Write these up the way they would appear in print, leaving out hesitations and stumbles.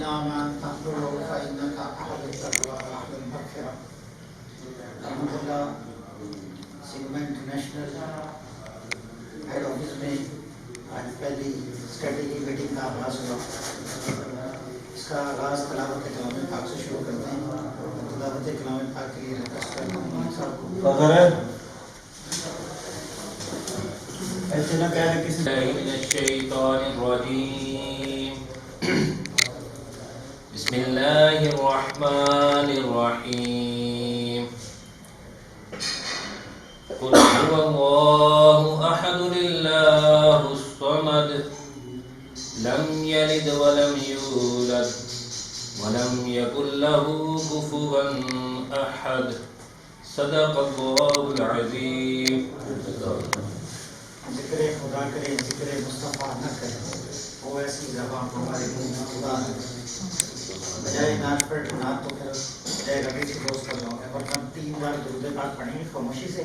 ما تقبله فإنك أهل التقوى وأهل المغفرة. الحمدللہ سگما انٹرنیشنل ہیڈ آفس میں آج پہلی اسٹڈی کی میٹنگ کا آغاز ہوا. اس کا آغاز تلاوت کلام پاک سے شروع کرتے ہیں. تلاوت کلام پاک کے لیے ریکویسٹ کرتا ہوں صاحب کو. ایسے نہ کہہ رہے کسی من الشیطان الرجیم. بسم اللہ الرحمن الرحیم. قل هو الله أحد الله الصمد لم يلد ولم يولد ولم يكن له كفوا أحد. صدق الله العظيم. ذکر خدا کریں، ذکر مصطفیٰ نہ کریں، وہ ایسی زبان ہمارے منہ میں خدا نہ کرے. بجائے نعت پر نعت تو پھر بجائے ربی سے دوست کر لوں گے، اور ہم 3 بار درود پاک پڑھیں گے خاموشی سے.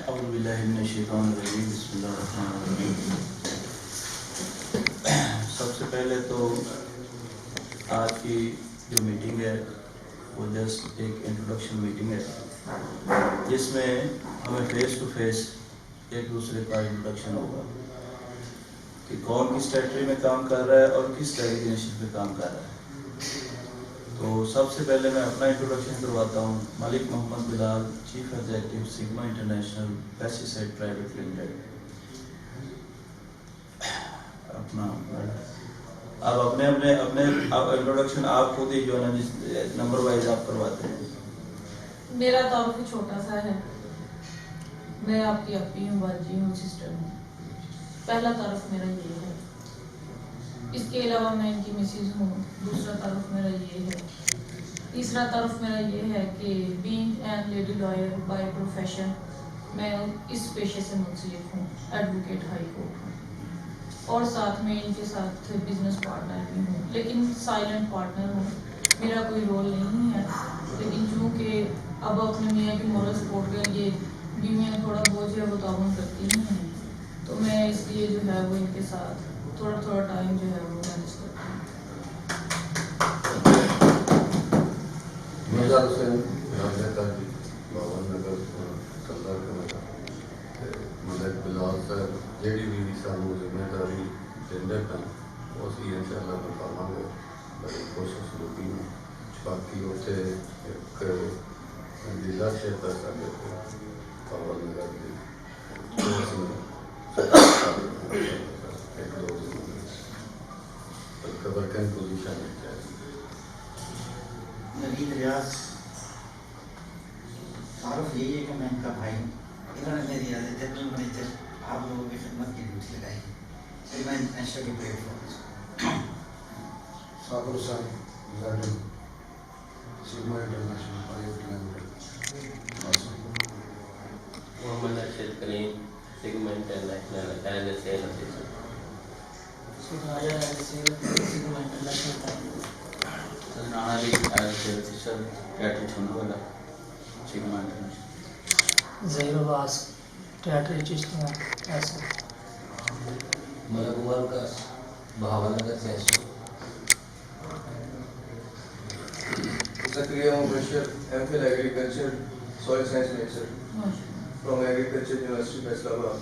اعوذ باللہ من الشیطان الرجیم. بسم اللہ الرحمن الرحیم. سب سے پہلے تو آج کی جو میٹنگ ہے وہ جسٹ ایک انٹروڈکشن میٹنگ ہے، جس میں ہمیں فیس ٹو فیس ایک دوسرے کا انٹروڈکشن ہوگا کہ کون کس ٹیریٹری میں کام کر رہا ہے اور کس ڈیزگنیشن پہ کام کر رہا ہے. تو سب سے پہلے میں اپنا انٹروڈکشن کرواتا ہوں. Malik Muhammad Bilal, chief executive Sigma International pesticide private limited. اپنا اب اپنے انٹروڈکشن آپ خود ہی جو ہے نا جس نمبر وائز آپ کرواتے ہیں. میرا تعارف چھوٹا سا ہے. میں آپ کی اپی ہوں، باجی ہوں، سسٹر ہوں. پہلا تعارف میرا یہ ہے. اس کے علاوہ میں ان کی مسز ہوں. دوسرا تعارف میرا یہ ہے. تیسرا تعارف میرا یہ ہے کہ being an lady lawyer by profession, میں اس پیشے سے منسلک ہوں، ایڈوکیٹ ہائی کورٹ ہوں، اور ساتھ میں ان کے ساتھ بزنس پارٹنر بھی ہوں، لیکن سائلنٹ پارٹنر ہوں. میرا کوئی رول نہیں ہے، لیکن چونکہ اب اپنے میاں کی مورل سپورٹ کے لیے بیویاں تھوڑا بوجھ ہے وہ تعاون کرتی ہی ہیں، تو میں اس لیے جو ہے وہ ان کے ساتھ تھوڑا ٹائم جو ہے وہ مینیج کرتی ہوں. مزار حسین نیتا جی باون نگر کلر ملک بلال صاحب جیڑی بھی سانو ذمہ داری دے پن اسی انشاءاللہ نبھاواں گے. بڑی کوشش لگی باقی اتنے ایک ضلع شہر سارے باون نگر کی ایک دو ورکنگ پوزیشن ہے. نوید ریاض، تعارف یہی ہے کہ میں ان کا بھائی ہوں. انہوں نے میری جنرل منیجر آپ لوگوں کی خدمت کی ڈیوٹی لگائی. پھر میں انٹرنیشنل کی پلیٹ فارم صابر حسین زیڈن Sigma International private limited. Muhammad Arshad Karim, Sigma International as a sale officer. سنانا علی ایز اے افیسر ٹیٹری چھونا والا سگما انٹرنیشنل. ظہیر عباس، ٹیٹری چشتیاں ایسا. ملک عمر کا بہاول نگر تحصیل. Zakariya Mubashir, M Phil agriculture, soil science major from Agriculture University Faisalabad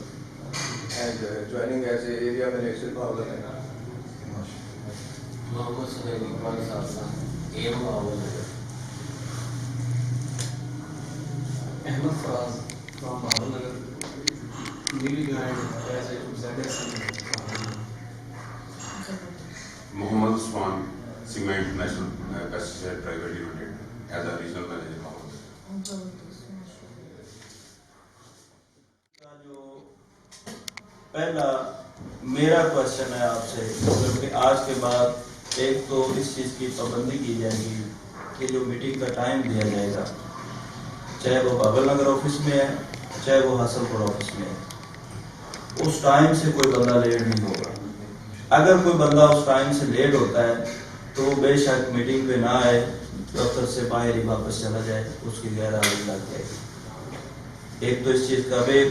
and joining as a area manager Bhavla Nagar. Muhammad Sohail Iqbal صاحب، M Bahawal Nagar. Ahmed Faraz from Bhavla Nagar, newly joined as a ZS. Mohammad Usman, Sigma International Pesticide Private Limited, as a regional manager. جو پہلا میرا question ہے آپ سے، کیونکہ آج کے بعد ایک تو اس چیز کی پابندی کی جائے گی کہ جو میٹنگ کا ٹائم دیا جائے گا، چاہے وہ بابل نگر آفس میں ہے چاہے وہ حاصل پور آفس میں ہے، اس ٹائم سے کوئی بندہ لیٹ نہیں ہوگا۔ اگر کوئی بندہ اس ٹائم سے لیٹ ہوتا ہے تو بے شک میٹنگ پہ نہ آئے، دفتر سے باہر ہی واپس چلا جائے، اس کی غیر حاضری لگ جائے گی۔ ایک تو اس چیز کا بھی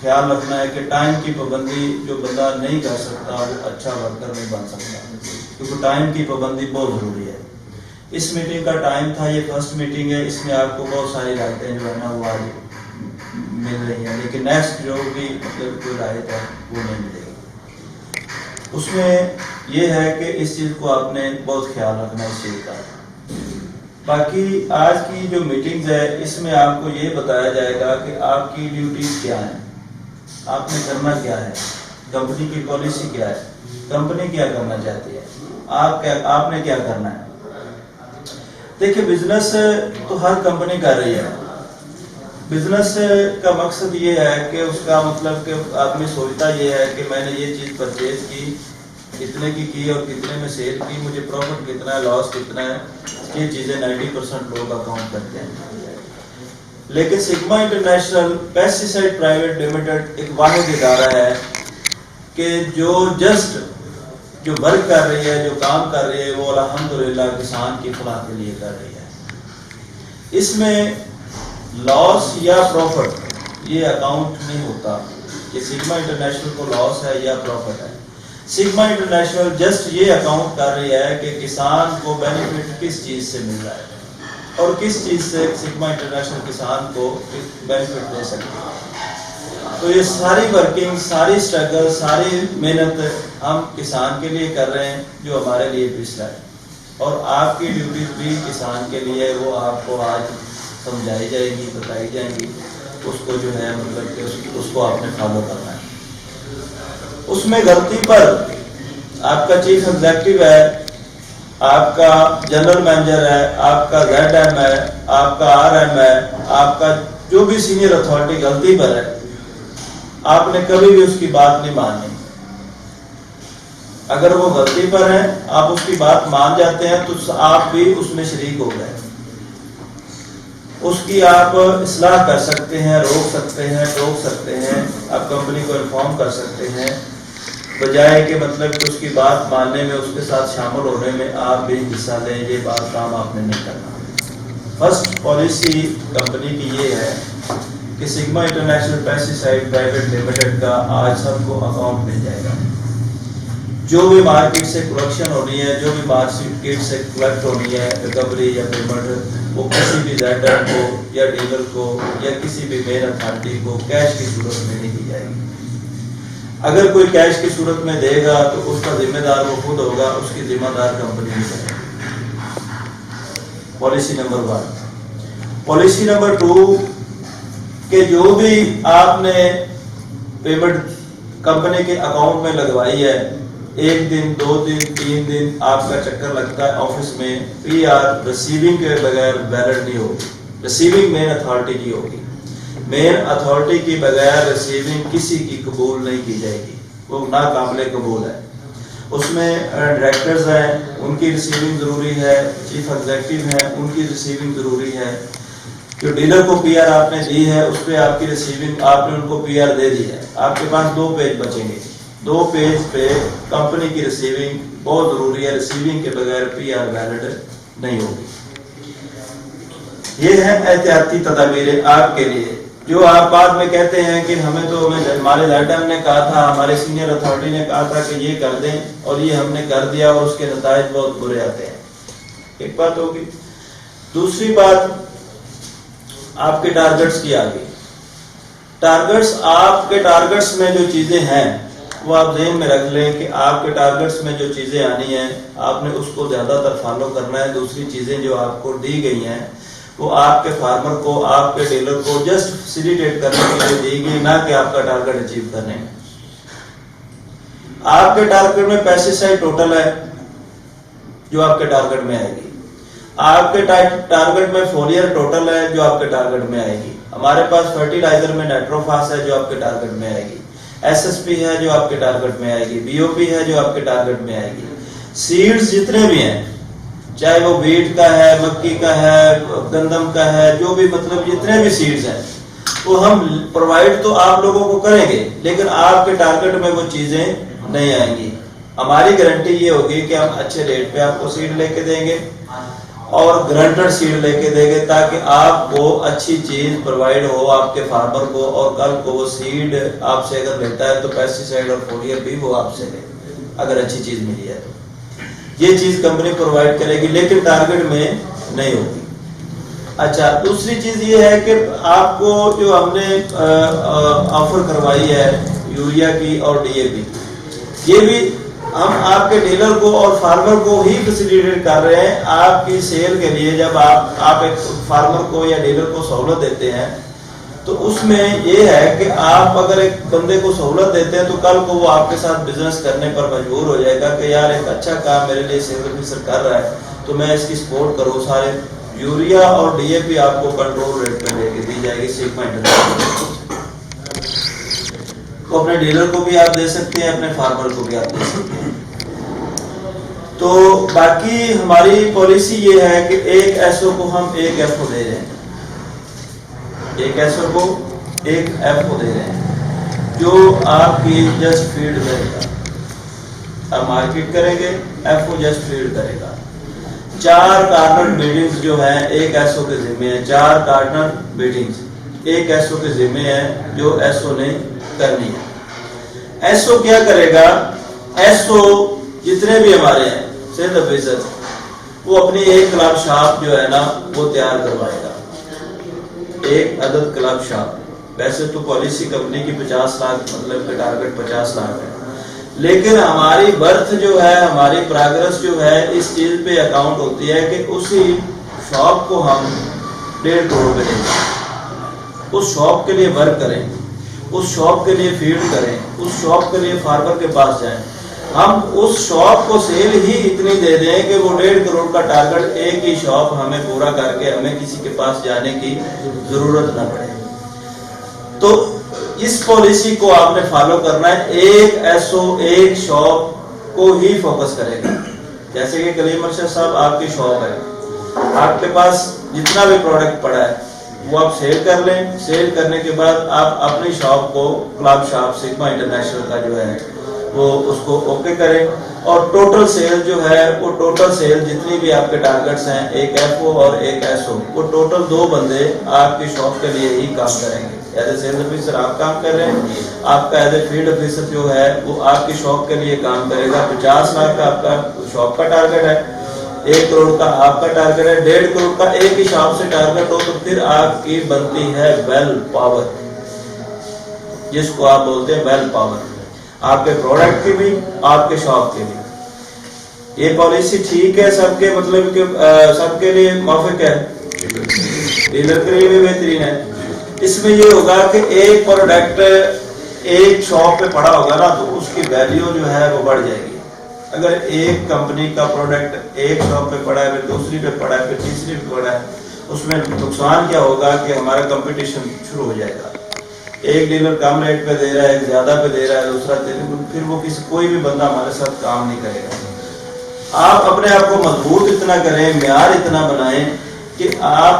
خیال رکھنا ہے کہ ٹائم کی پابندی جو بندہ نہیں کر سکتا وہ اچھا ورکر نہیں بن سکتا، کیونکہ ٹائم کی پابندی بہت ضروری ہے۔ اس میٹنگ کا ٹائم تھا، یہ فرسٹ میٹنگ ہے، اس میں آپ کو بہت ساری رائٹیں جو ہے نا وہ آج مل رہی ہیں، لیکن نیکسٹ جو بھی مطلب کوئی رائٹ ہے وہ نہیں ملے گی۔ اس میں یہ ہے کہ اس چیز کو آپ نے بہت خیال رکھنا ہے اس چیز کا۔ باقی آج کی جو میٹنگز ہے اس میں آپ کو یہ بتایا جائے گا کہ آپ کی ڈیوٹیز کیا ہیں، آپ نے کرنا کیا ہے، کمپنی کی پالیسی کیا ہے، کمپنی کیا کرنا چاہتی ہے، آپ نے کیا کرنا ہے۔ دیکھیں بزنس تو ہر کمپنی کر رہی ہے، بزنس کا مقصد یہ ہے کہ اس کا مطلب کہ آدمی سوچتا یہ ہے کہ میں نے یہ چیز پرچیز کی، کتنے کی اور کتنے میں سیل کی، مجھے پروفٹ کتنا ہے، لاس کتنا ہے، یہ چیزیں 90% لوگ اکاؤنٹ کرتے ہیں۔ لیکن Sigma International pesticide private limited ایک واحد ادارہ ہے کہ جو جسٹ جو ورک کر رہی ہے، جو کام کر رہی ہے، وہ الحمدللہ کسان کی فلاح کے لیے کر رہی ہے۔ اس میں لاس یا پروفٹ یہ اکاؤنٹ نہیں ہوتا کہ سگما انٹرنیشنل کو لاس ہے یا پروفٹ ہے۔ سگما انٹرنیشنل جسٹ یہ اکاؤنٹ کر رہی ہے کہ کسان کو بینیفٹ کس چیز سے مل رہا ہے اور کس چیز سے سگما انٹرنیشنل کسان کو بینیفٹ دے سکتی ہے۔ تو یہ ساری ورکنگ، ساری سٹرگل، ساری محنت ہم کسان کے لیے کر رہے ہیں جو ہمارے لیے پچھلا ہے، اور آپ کی ڈیوٹیز بھی کسان کے لیے وہ آپ کو آج سمجھائی جائے گی، بتائی جائیں گی، اس کو جو ہے مطلب کہ اس کو آپ نے فالو کرنا ہے۔ اس میں غلطی پر آپ کا چیف ایگزیکٹو ہے، آپ کا جنرل مینیجر ہے، آپ کا زیڈ ایم ہے، آپ کا آر ایم ہے، آپ کا جو بھی سینئر اتھارٹی غلطی پر ہے، آپ نے کبھی بھی اس کی بات نہیں ماننی۔ اگر وہ غلطی پر ہے آپ اس کی بات مان جاتے ہیں تو آپ بھی اس میں شریک ہو گئے، اس کی آپ اصلاح کر سکتے ہیں، روک سکتے ہیں، ٹوک سکتے ہیں، آپ کمپنی کو انفارم کر سکتے ہیں، بجائے کہ مطلب کہ اس کی بات ماننے میں، اس کے ساتھ شامل ہونے میں آپ بھی حصہ لیں۔ یہ بات کام آپ نے نہیں کرنا۔ فرسٹ پالیسی کمپنی کی یہ ہے کہ Sigma International pesticide private limited کا آج سب کو اکاؤنٹ مل جائے گا۔ جو بھی مارکیٹ سے کلیکشن ہونی ہے، جو بھی مارکیٹ سے کلیکٹ ہونی ہے، ریکوری یا پیمنٹ، وہ کسی بھی زیڈر کو یا ڈیلر کو یا کسی بھی مین اتھارٹی کو کیش کی صورت میں نہیں دی جائے گی۔ اگر کوئی کیش کی صورت میں دے گا تو اس کا ذمہ دار وہ خود ہوگا، اس کی ذمہ دار کمپنی نہیں کرے گی۔ Policy number 1۔ پالیسی نمبر 2 کہ جو بھی آپ نے پیمنٹ کمپنی کے اکاؤنٹ میں لگوائی ہے، 1 دن 2 دن 3 دن آپ کا چکر لگتا ہے آفس میں، پی آر ریسیونگ کے بغیر ویلڈ نہیں ہوگی، ریسیونگ مین اتھارٹی کی ہوگی۔ مین اتھارٹی کی بغیر ریسیونگ کسی کی قبول نہیں کی جائے گی، وہ ناقابل قبول ہے۔ اس میں ڈائریکٹرز ہیں، ان کی ریسیونگ ضروری ہے، چیف ایگزیکٹو ہیں، ان کی ریسیونگ ضروری ہے۔ جو ڈیلر کو پی آر آپ نے دی ہے اس پہ آپ کی ریسیونگ، آپ نے ان کو پی آر دے دی ہے، آپ کے پاس 2 پیج بچیں گے، 2 پیج پہ کمپنی کی ریسیونگ بہت ضروری ہے، ریسیونگ کے بغیر پی آر ویلڈ نہیں ہوگی۔ یہ ہے احتیاطی تدابیر آپ کے لیے، جو آپ بعد میں کہتے ہیں کہ ہمارے زیڈ ایم نے کہا تھا، ہمارے سینئر اتھارٹی نے کہا تھا کہ یہ کر دیں، اور یہ ہم نے کر دیا اور اس کے نتائج بہت برے آتے ہیں۔ ایک بات ہوگی۔ دوسری بات آپ کے ٹارگٹس کی آگے، ٹارگٹس، آپ کے ٹارگٹس میں جو چیزیں ہیں وہ آپ ذہن میں رکھ لیں کہ آپ کے ٹارگٹس میں جو چیزیں آنی ہیں آپ نے اس کو زیادہ تر فالو کرنا ہے۔ دوسری چیزیں جو آپ کو دی گئی ہیں وہ آپ کے فارمر کو، آپ کے ڈیلر کو جسٹ فیسیلیٹیٹ کرنے کے لیے دی گئی، نہ کہ آپ کا ٹارگٹ اچیو کرنے میں۔ آپ کے ٹارگٹ میں پیسٹی سائیڈ ٹوٹل ہے جو آپ کے ٹارگٹ میں آئے گی، آپ کے ٹارگٹ میں فولیئر ٹوٹل ہے جو آپ کے ٹارگٹ میں آئے گی، ہمارے پاس فرٹیلائزر میں نائٹروفاس ہے جو آپ کے ٹارگٹ میں آئے گی، ایس ایس پی ہے جو آپ کے ٹارگٹ میں آئے گی، بی او پی ہے جو آپ کے ٹارگٹ میں آئے گی، सीड्स जितने भी हैं, चाहे वो वीट का है, मक्की का है, गंदम का है, जो भी मतलब जितने भी सीड्स हैं वो हम प्रोवाइड तो आप लोगों को करेंगे, लेकिन आपके टारगेट में वो चीजें नहीं आएंगी। हमारी गारंटी ये होगी कि हम अच्छे रेट पे आपको सीड लेके देंगे और ग्रांटेड सीड लेके देंगे, ताकि आपको अच्छी चीज प्रोवाइड हो आपके फार्मर को, और कल को वो सीड आपसे अगर लेता है तो पेस्टिसाइड और फोलियर भी वो आपसे ले, अगर अच्छी चीज मिली है तो ये चीज कंपनी प्रोवाइड करेगी, लेकिन टारगेट में नहीं होगी। अच्छा, दूसरी चीज ये है कि आपको जो हमने ऑफर करवाई है यूरिया की और डीएपी, ये भी हम आपके डीलर को और फार्मर को ही फैसिलिटेट कर रहे हैं आपकी सेल के लिए। जब आप एक फार्मर को या डीलर को सहूलत देते हैं तो उसमें ये है कि आप अगर एक बंदे को सहूलत देते हैं तो कल को वो आपके साथ बिजनेस करने पर मजबूर हो जाएगा कि यार एक अच्छा काम मेरे लिए सेल ऑफिसर कर रहा है तो मैं इसकी सपोर्ट करूँ। सारे यूरिया और डीएपी आपको कंट्रोल रेट पे लेके दी जाएगी सिग्मा इंटरनेशनल को, अपने डीलर को भी आप दे सकते हैं, अपने फार्मर को भी आप दे सकते हैं। तो बाकी हमारी पॉलिसी ये है कि एक एसओ को हम एक एफओ दे रहे हैं, एक एसओ को एक एफओ दे रहे हैं जो आपकी जस्ट फीड करेगा। आप मार्केट करेंगे, एफओ जस्ट फीड करेगा। 4 कार्नर मीटिंग्स जो है एक एसओ के जिम्मे है, 4 कार्नर मीटिंग्स एक एसओ के जिम्मे है जो एसओ ने करनी है। एसओ क्या करेगा? एसओ जितने भी हमारे हैं सेल्स ऑफिसर, वो अपनी एक क्लब शॉप जो है ना वो तैयार करवाएगा, एक अदद क्लब शॉप। वैसे तो पॉलिसी कंपनी की 50 लाख मतलब का टारगेट 50 लाख है, लेकिन हमारी बर्थ जो है, हमारी प्रोग्रेस जो है इस चीज पे अकाउंट होती है कि उसी शॉप को हम 1.5 करोड़ पे देंगे, उस शॉप के लिए वर्क करें, उस शॉप के लिए फीड करें, उस शॉप के लिए फार्मर के पास जाएं। हम उस शॉप को सेल ही इतनी दे दें कि वो 1.5 करोड़ का टारगेट एक ही शॉप हमें पूरा करके हमें किसी के पास जाने की जरूरत ना पड़े। तो इस पॉलिसी को आपने फॉलो करना है। एक एसओ एक शॉप को ही फोकस करेगा। जैसे कि कलीम अरशद साहब आपकी शॉप है, आपके पास जितना भी प्रोडक्ट पड़ा है वो आप सेल कर लें। सेल करने के बाद आप अपनी शॉप को क्लब शॉप सिग्मा इंटरनेशनल का जो है वो उसको ओके करें, और टोटल सेल जो है वो टोटल सेल जितनी भी आपके टारगेट्स हैं, एक एफओ और एक एसओ, वो टोटल 2 बंदे आपकी शॉप के लिए ही काम करेंगे। एज ए सेल्स ऑफिसर आप काम कर रहे हैं, आपका एज ए फील्ड ऑफिसर जो है वो आपकी शॉप के लिए काम करेगा। 50 लाख का आपका शॉप का टारगेट है, 1 करोड़ का आपका टारगेट है, 1.5 करोड़ का एक ही शॉप से टारगेट हो तो फिर आपकी बनती है वेल पावर, जिसको आप बोलते हैं वेल पावर, आपके प्रोडक्ट की भी आपके शॉप के भी। ये पॉलिसी ठीक है सबके मतलब कि सबके लिए माफिक है, डीलर के लिए भी बेहतरीन है। इसमें ये होगा कि एक प्रोडक्ट एक शॉप पे पड़ा होगा ना तो उसकी वैल्यू जो है वो बढ़ जाएगी। अगर एक कंपनी का प्रोडक्ट एक शॉप पे पड़ा है, फिर दूसरी पे पड़ा है, फिर तीसरी पे पड़ा है, उसमें नुकसान क्या होगा कि हमारा कंपटीशन शुरू हो जाएगा। एक डीलर कम रेट पे दे रहा है, एक ज्यादा पे दे रहा है, दूसरा फिर वो कोई भी बंदा हमारे साथ काम नहीं करेगा। आप अपने आप को मजबूत इतना करें, म्यार इतना बनाएं कि आप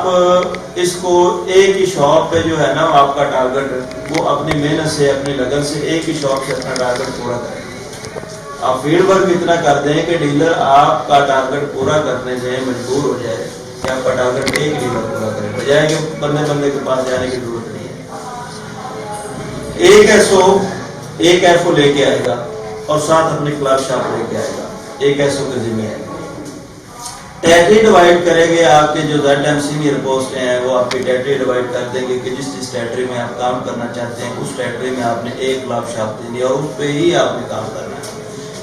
इसको एक ही शॉप पे जो है ना आपका टारगेट वो अपनी मेहनत से अपनी लगन से एक ही शॉप से अपना टारगेट पूरा करें। आप फील्ड वर्क इतना कर दें कि डीलर आपका टारगेट पूरा करने से मजबूर हो जाए कि आपका टारगेट एक डीलर पूरा करे, बजाय कि बंदे के पास जाने की जरूरत नहीं है। एक एसओ एक एफओ लेके आएगा और साथ अपनी क्लब शॉप लेके आएगा, एक एसओ के जिम्मे आएगा। टेरिटरी डिवाइड करेंगे, आपके जो ZM सीनियर पोस्ट हैं वो आपकी टेरिटरी डिवाइड कर देंगे कि जिस टेरिटरी में आप काम करना चाहते हैं उस टेरिटरी में आपने एक क्लब शॉप देनी और उस पर ही आपने काम करना है।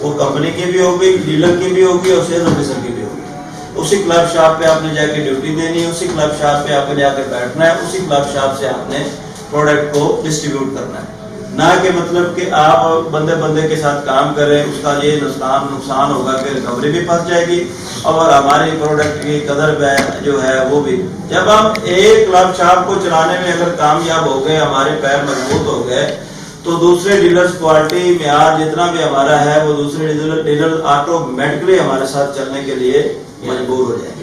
वो कंपनी की भी होगी, डीलर की भी होगी और सेल्स ऑफिसर की भी होगी। उसी क्लब शॉप पे आपने जाके ड्यूटी देनी है, उसी क्लब शॉप पे आपने जाकर बैठना है, उसी क्लब शॉप से आपने प्रोडक्ट को डिस्ट्रीब्यूट करना है। ना कि मतलब कि आप बंदे के साथ काम कर रहे हैं, उसका ये नुकसान होगा कि रिकवरी भी फंस जाएगी और हमारी प्रोडक्ट की कदर जो है वो भी। जब हम एक क्लब शॉप को चलाने में अगर कामयाब हो गए, हमारे पैर मजबूत हो गए, तो दूसरे डीलर्स क्वालिटी म्यार जितना भी हमारा है वो दूसरे डीलर ऑटोमेटिकली हमारे साथ चलने के लिए मजबूर हो जाएंगे।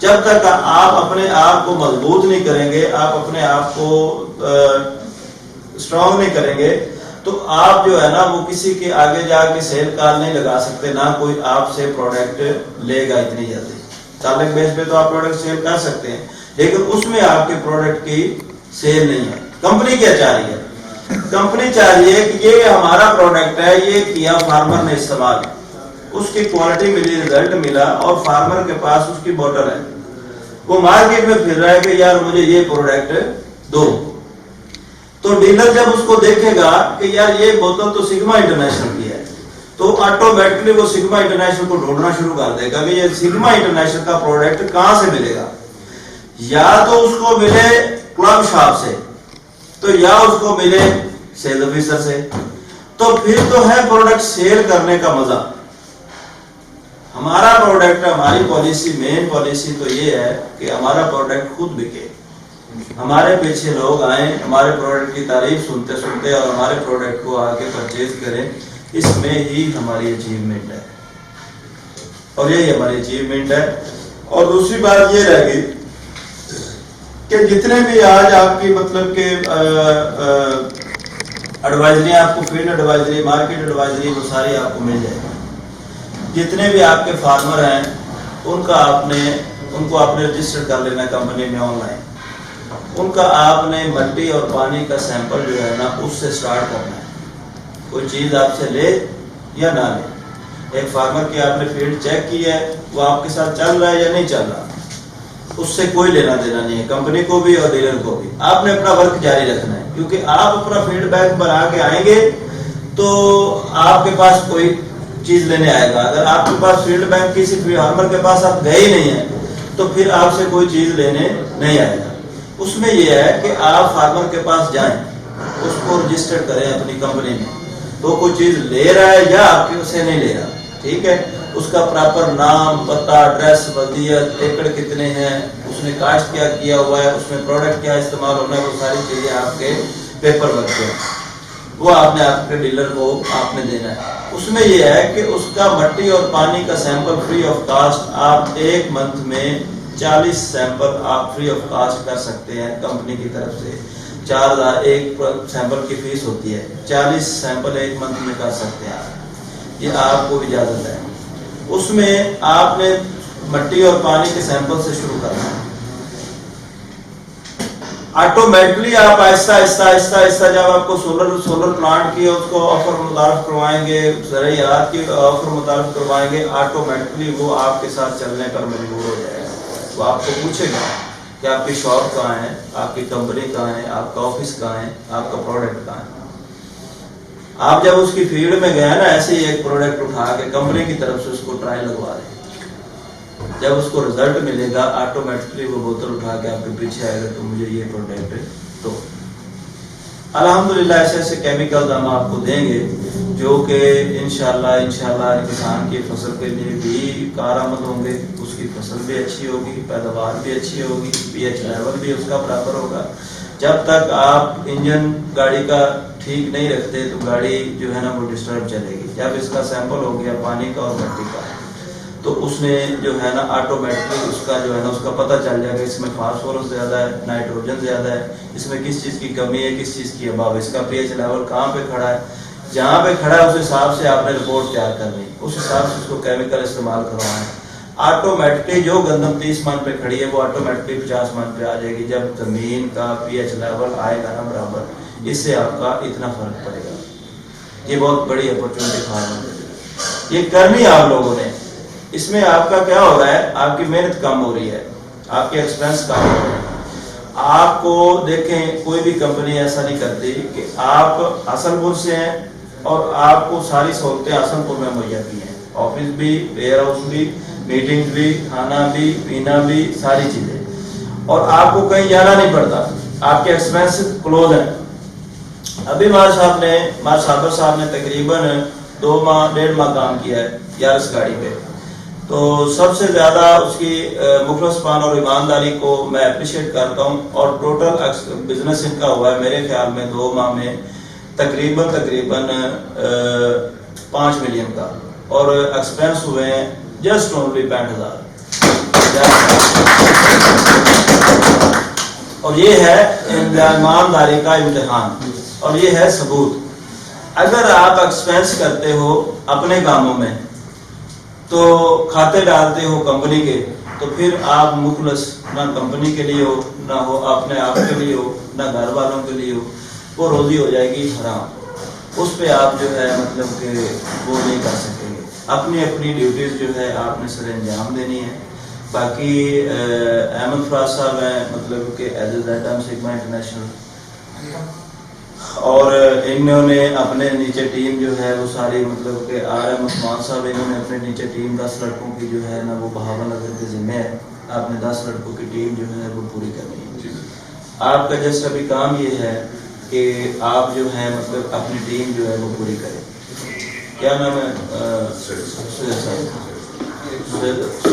जब तक आप अपने आप को मजबूत नहीं करेंगे, आप अपने आप को स्ट्रॉन्ग नहीं करेंगे, तो आप जो है ना वो किसी के आगे जाके सेल कॉल नहीं लगा सकते, ना कोई आपसे प्रोडक्ट लेगा इतनी जल्दी। चालक बेस पे तो आप प्रोडक्ट सेल कर सकते हैं, लेकिन उसमें आपके प्रोडक्ट की सेल नहीं है। कंपनी क्या चाह रही है? कंपनी चाह रही है कि ये हमारा प्रोडक्ट है, ये किया फार्मर ने इस्तेमाल, उसकी क्वालिटी मिली, रिजल्ट मिला और फार्मर के पास उसकी बोतल है, वो मार्केट में फिर रहा है कि यार मुझे ये प्रोडक्ट दो। तो डीलर जब उसको देखेगा कि यार ये बोतल तो सिग्मा इंटरनेशनल की है, तो ऑटोमेटिकली वो सिग्मा इंटरनेशनल को ढूंढना शुरू कर देगा कि ये सिग्मा इंटरनेशनल का प्रोडक्ट कहां से मिलेगा। या तो उसको मिले क्लब शॉप से, तो या उसको मिले सेल ऑफिसर से। तो फिर तो है प्रोडक्ट सेल करने का मजा। हमारा प्रोडक्ट, हमारी पॉलिसी, मेन पॉलिसी तो ये है कि हमारा प्रोडक्ट खुद बिके, हमारे पीछे लोग आए, हमारे प्रोडक्ट की तारीफ सुनते सुनते और हमारे प्रोडक्ट को आके परचेज करें। इसमें ही हमारी अचीवमेंट है और यही हमारी अचीवमेंट है। और दूसरी बात ये रह गई कि जितने भी आज आपकी मतलब के एडवाइजरी, आपको फील्ड एडवाइजरी, मार्केट एडवाइजरी, वो सारी आपको मिल जाएगी। जितने भी आपके फार्मर हैं उनको आपने रजिस्टर कर लेना कंपनी में ऑनलाइन। उनका आपने मट्टी और पानी का सैंपल जो है ना उससे स्टार्ट करना है। कोई चीज आपसे ले या ना ले, एक फार्मर की आपने फील्ड चेक की है, वो आपके साथ चल रहा है या नहीं चल रहा, उससे कोई लेना देना नहीं है, कंपनी को भी और डीलर को भी। आपने अपना वर्क जारी रखना है, क्योंकि आप अपना फीडबैक बना के आएंगे तो आपके पास कोई चीज लेने आएगा। अगर आपके पास फीडबैक किसी फार्मर के पास आप गए ही नहीं है तो फिर आपसे कोई चीज लेने नहीं आएगा। उसमें यह है कि आप फार्मर के पास जाएं, उसको रजिस्टर करें अपनी कंपनी में, तो कोई चीज ले रहा है या आपके उसे नहीं ले रहा, ठीक है, उसका प्रॉपर नाम, पता, एड्रेस, वजीयत, एकड़ कितने हैं, उसने कास्ट क्या किया हुआ है, उसमें प्रोडक्ट क्या इस्तेमाल होना है, वो सारी चीजें आपके पेपर वर्क पे वो आपने आपके डीलर को आपने देना है। उसमें यह है कि उसका मट्टी और पानी का सैंपल फ्री ऑफ कास्ट, आप एक मंथ में 40 सैंपल आप फ्री ऑफ कास्ट कर सकते हैं कंपनी की तरफ से। 4000 एक सैंपल की फीस होती है, 40 सैंपल एक मंथ में कर सकते हैं आप, ये आपको इजाजत है। उसमें आपने मट्टी और पानी के सैंपल से शुरू करना है। ऑटोमेटिकली आप आहिस्ता आहिस्ता आहिस्ता आहिस्ता जब आपको सोलर प्लांट की उसको ऑफर मुतारफ करवाएंगे, ज़राइयात की ऑफर मुतारफ करवाएंगे, ऑटोमेटिकली वो आपके साथ चलने पर मजबूर हो जाएगा। वो आपको पूछेगा कि आपकी शॉप कहाँ है, आपकी कंपनी कहाँ है, आपका ऑफिस कहाँ है, आपका प्रोडक्ट कहाँ है। आप जब उसकी फील्ड में गए ना, ऐसे ही एक प्रोडक्ट उठा के कंपनी की तरफ से उसको ट्रायल लगवा दें, जब उसको रिजल्ट मिलेगा ऑटोमेटिकली वो बोतल उठा के आपके पीछे आएगा तो मुझे ये प्रोडक्ट तो अल्हम्दुलिल्लाह ऐसे ऐसे केमिकल्स हम आपको देंगे जो कि इंशाल्लाह किसान की फसल के लिए भी कारआमद होंगे, उसकी फसल भी अच्छी होगी, पैदावार भी अच्छी होगी, पीएच लेवल भी उसका बराबर होगा। जब तक आप इंजन गाड़ी का ठीक नहीं रखते तो गाड़ी जो है ना वो डिस्टर्ब चलेगी। जब इसका सैंपल हो गया पानी का और मिट्टी का तो उसने जो है ना ऑटोमेटिकली उसका जो है ना उसका पता चल जाएगा इसमें फास्फोरस ज़्यादा है, नाइट्रोजन ज़्यादा है, इसमें किस चीज़ की कमी है, किस चीज़ की अभाव, इसका पीएच लेवल कहाँ पे खड़ा है। जहाँ पे खड़ा है उस हिसाब से आपने रिपोर्ट तैयार करनी, उस हिसाब से उसको केमिकल इस्तेमाल करवाना है। ऑटोमेटिकली जो गंदम 30 मन पे खड़ी है वो ऑटोमेटिकली 50 मन पे आ जाएगी जब जमीन का पीएच लेवल आएगा ना बराबर, इससे आपका इतना फर्क पड़ेगा। ये बहुत बड़ी अपॉर्चुनिटी फार्मर ये करनी आप लोगों ने। इसमें आपका क्या हो रहा है, आपकी मेहनत कम हो रही है, आपके एक्सपेंस कम हो रहे हैं। आपको देखें कोई भी कंपनी ऐसा नहीं करती कि आप हसनपुर से हैं और आपको सारी सहूलतें हसनपुर में मुहैया की हैं, ऑफिस भी, वेयर हाउस भी, मीटिंग भी, खाना भी, पीना भी, सारी चीजें, और आपको कहीं जाना नहीं पड़ता, आपके एक्सपेंस क्लोज है। अभी मार साहब ने तकरीबन 2 माह 1.5 माह काम किया है यार इस गाड़ी पे, تو سب سے زیادہ اس کی مخلص پان اور ایمانداری کو میں اپریشیٹ کرتا ہوں. اور ٹوٹل بزنس ان کا ہوا ہے میرے خیال میں 2 ماہ میں تقریباً 5 ملین کا, اور ایکسپینس ہوئے ہیں جسٹ اونلی 65,000. اور یہ ہے ایمانداری کا امتحان, اور یہ ہے ثبوت. اگر آپ ایکسپینس کرتے ہو اپنے کاموں میں تو کھاتے ڈالتے ہو کمپنی کے, تو پھر آپ مخلص نہ کمپنی کے لیے ہو, نہ ہو اپنے آپ کے لیے ہو, نہ گھر والوں کے لیے ہو. وہ روزی ہو جائے گی حرام, اس پہ آپ جو ہے مطلب کہ وہ نہیں کر سکیں گے. اپنی ڈیوٹیز جو ہے آپ نے سر انجام دینی ہے. باقی احمد فراز صاحب ہیں مطلب کہ as a Z M Sigma International, اور انہوں نے اپنے نیچے ٹیم جو ہے وہ ساری مطلب کہ آر ایم عثمان صاحب, انہوں نے اپنے نیچے ٹیم 10 لڑکوں کی جو ہے نا وہ بہاول نگر کے ذمہ ہے. آپ نے 10 لڑکوں کی ٹیم جو ہے وہ پوری کرنی ہے. آپ کا جیسا بھی کام یہ ہے کہ آپ جو ہے مطلب اپنی ٹیم جو ہے وہ پوری کریں. کیا نام ہے سہیل صاحب؟ سہیل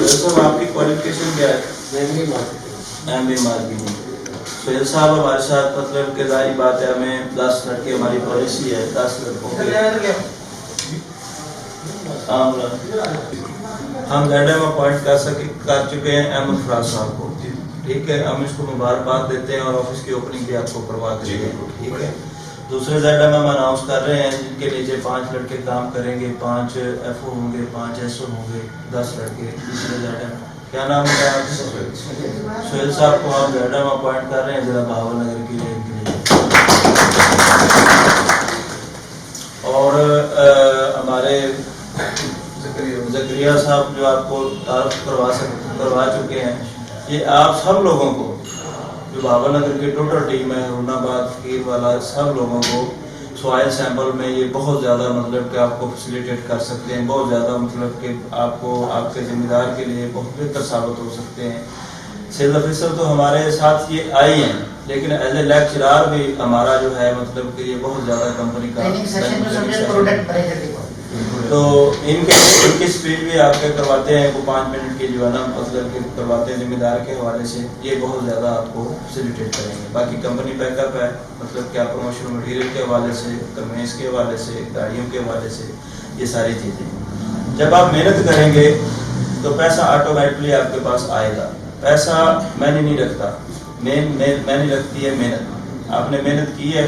صاحب آپ کی کوالیفکیشن کیا ہے؟ M B marketing. سہیل صاحب ہمارے ساتھ مطلب کہ ظاہری بات ہے ہمیں 10 لڑکے, ہماری پالیسی ہے 10 لڑکوں کے ہم زیڈ ایم اپوائنٹ کر چکے ہیں احمد فراز صاحب کو. ٹھیک ہے, ہم اس کو مبارکباد دیتے ہیں اور آفس کی اوپننگ بھی آپ کو کروا کے دیں گے. ٹھیک ہے. دوسرے زیڈ ایم ہم اناؤنس کر رہے ہیں جن کے نیچے 5 لڑکے کام کریں گے, 5 ایف او ہوں گے, 5 ایس او ہوں گے, 10 لڑکے. دوسرے زیڈ ایم کیا نام ہے آپ؟ سہیل صاحب کو ہم زیڈ ایم اپوائنٹ کر رہے ہیں ضلع بہاول نگر کے لیے. اور ہمارے زکریا صاحب جو آپ کو تعارف کروا چکے ہیں, یہ آپ سب لوگوں کو جو بہاول نگر کی ٹوٹل ٹیم ہے, ہرون آباد, فقیر والا, سب لوگوں کو سوائل سیمپل میں یہ بہت زیادہ مطلب کہ آپ کو فیسیلیٹیٹ کر سکتے ہیں. بہت زیادہ مطلب کہ آپ کو آپ کے ذمہ دار کے لیے بہت بہتر ثابت ہو سکتے ہیں. سیلز آفیسر تو ہمارے ساتھ یہ آئی ہیں, لیکن ایز اے لیکچرار بھی ہمارا جو ہے مطلب کہ یہ بہت زیادہ کمپنی کا تو ان کی اسپیچ بھی آپ کے کرواتے ہیں, وہ 5 منٹ کی جو ہے نا مطلب کہ کرواتے ہیں ذمہ دار کے حوالے سے. یہ بہت زیادہ آپ کو فیسیلیٹیٹ کریں گے. باقی کمپنی بیک اپ ہے مطلب کہ پروموشن مٹیریل کے حوالے سے, کنوینس کے حوالے سے, گاڑیوں کے حوالے سے, یہ ساری چیزیں. جب آپ محنت کریں گے تو پیسہ آٹومیٹکلی آپ کے پاس آئے گا. پیسہ میں نہیں رکھتا, میں نہیں رکھتی ہے محنت. آپ نے محنت کی ہے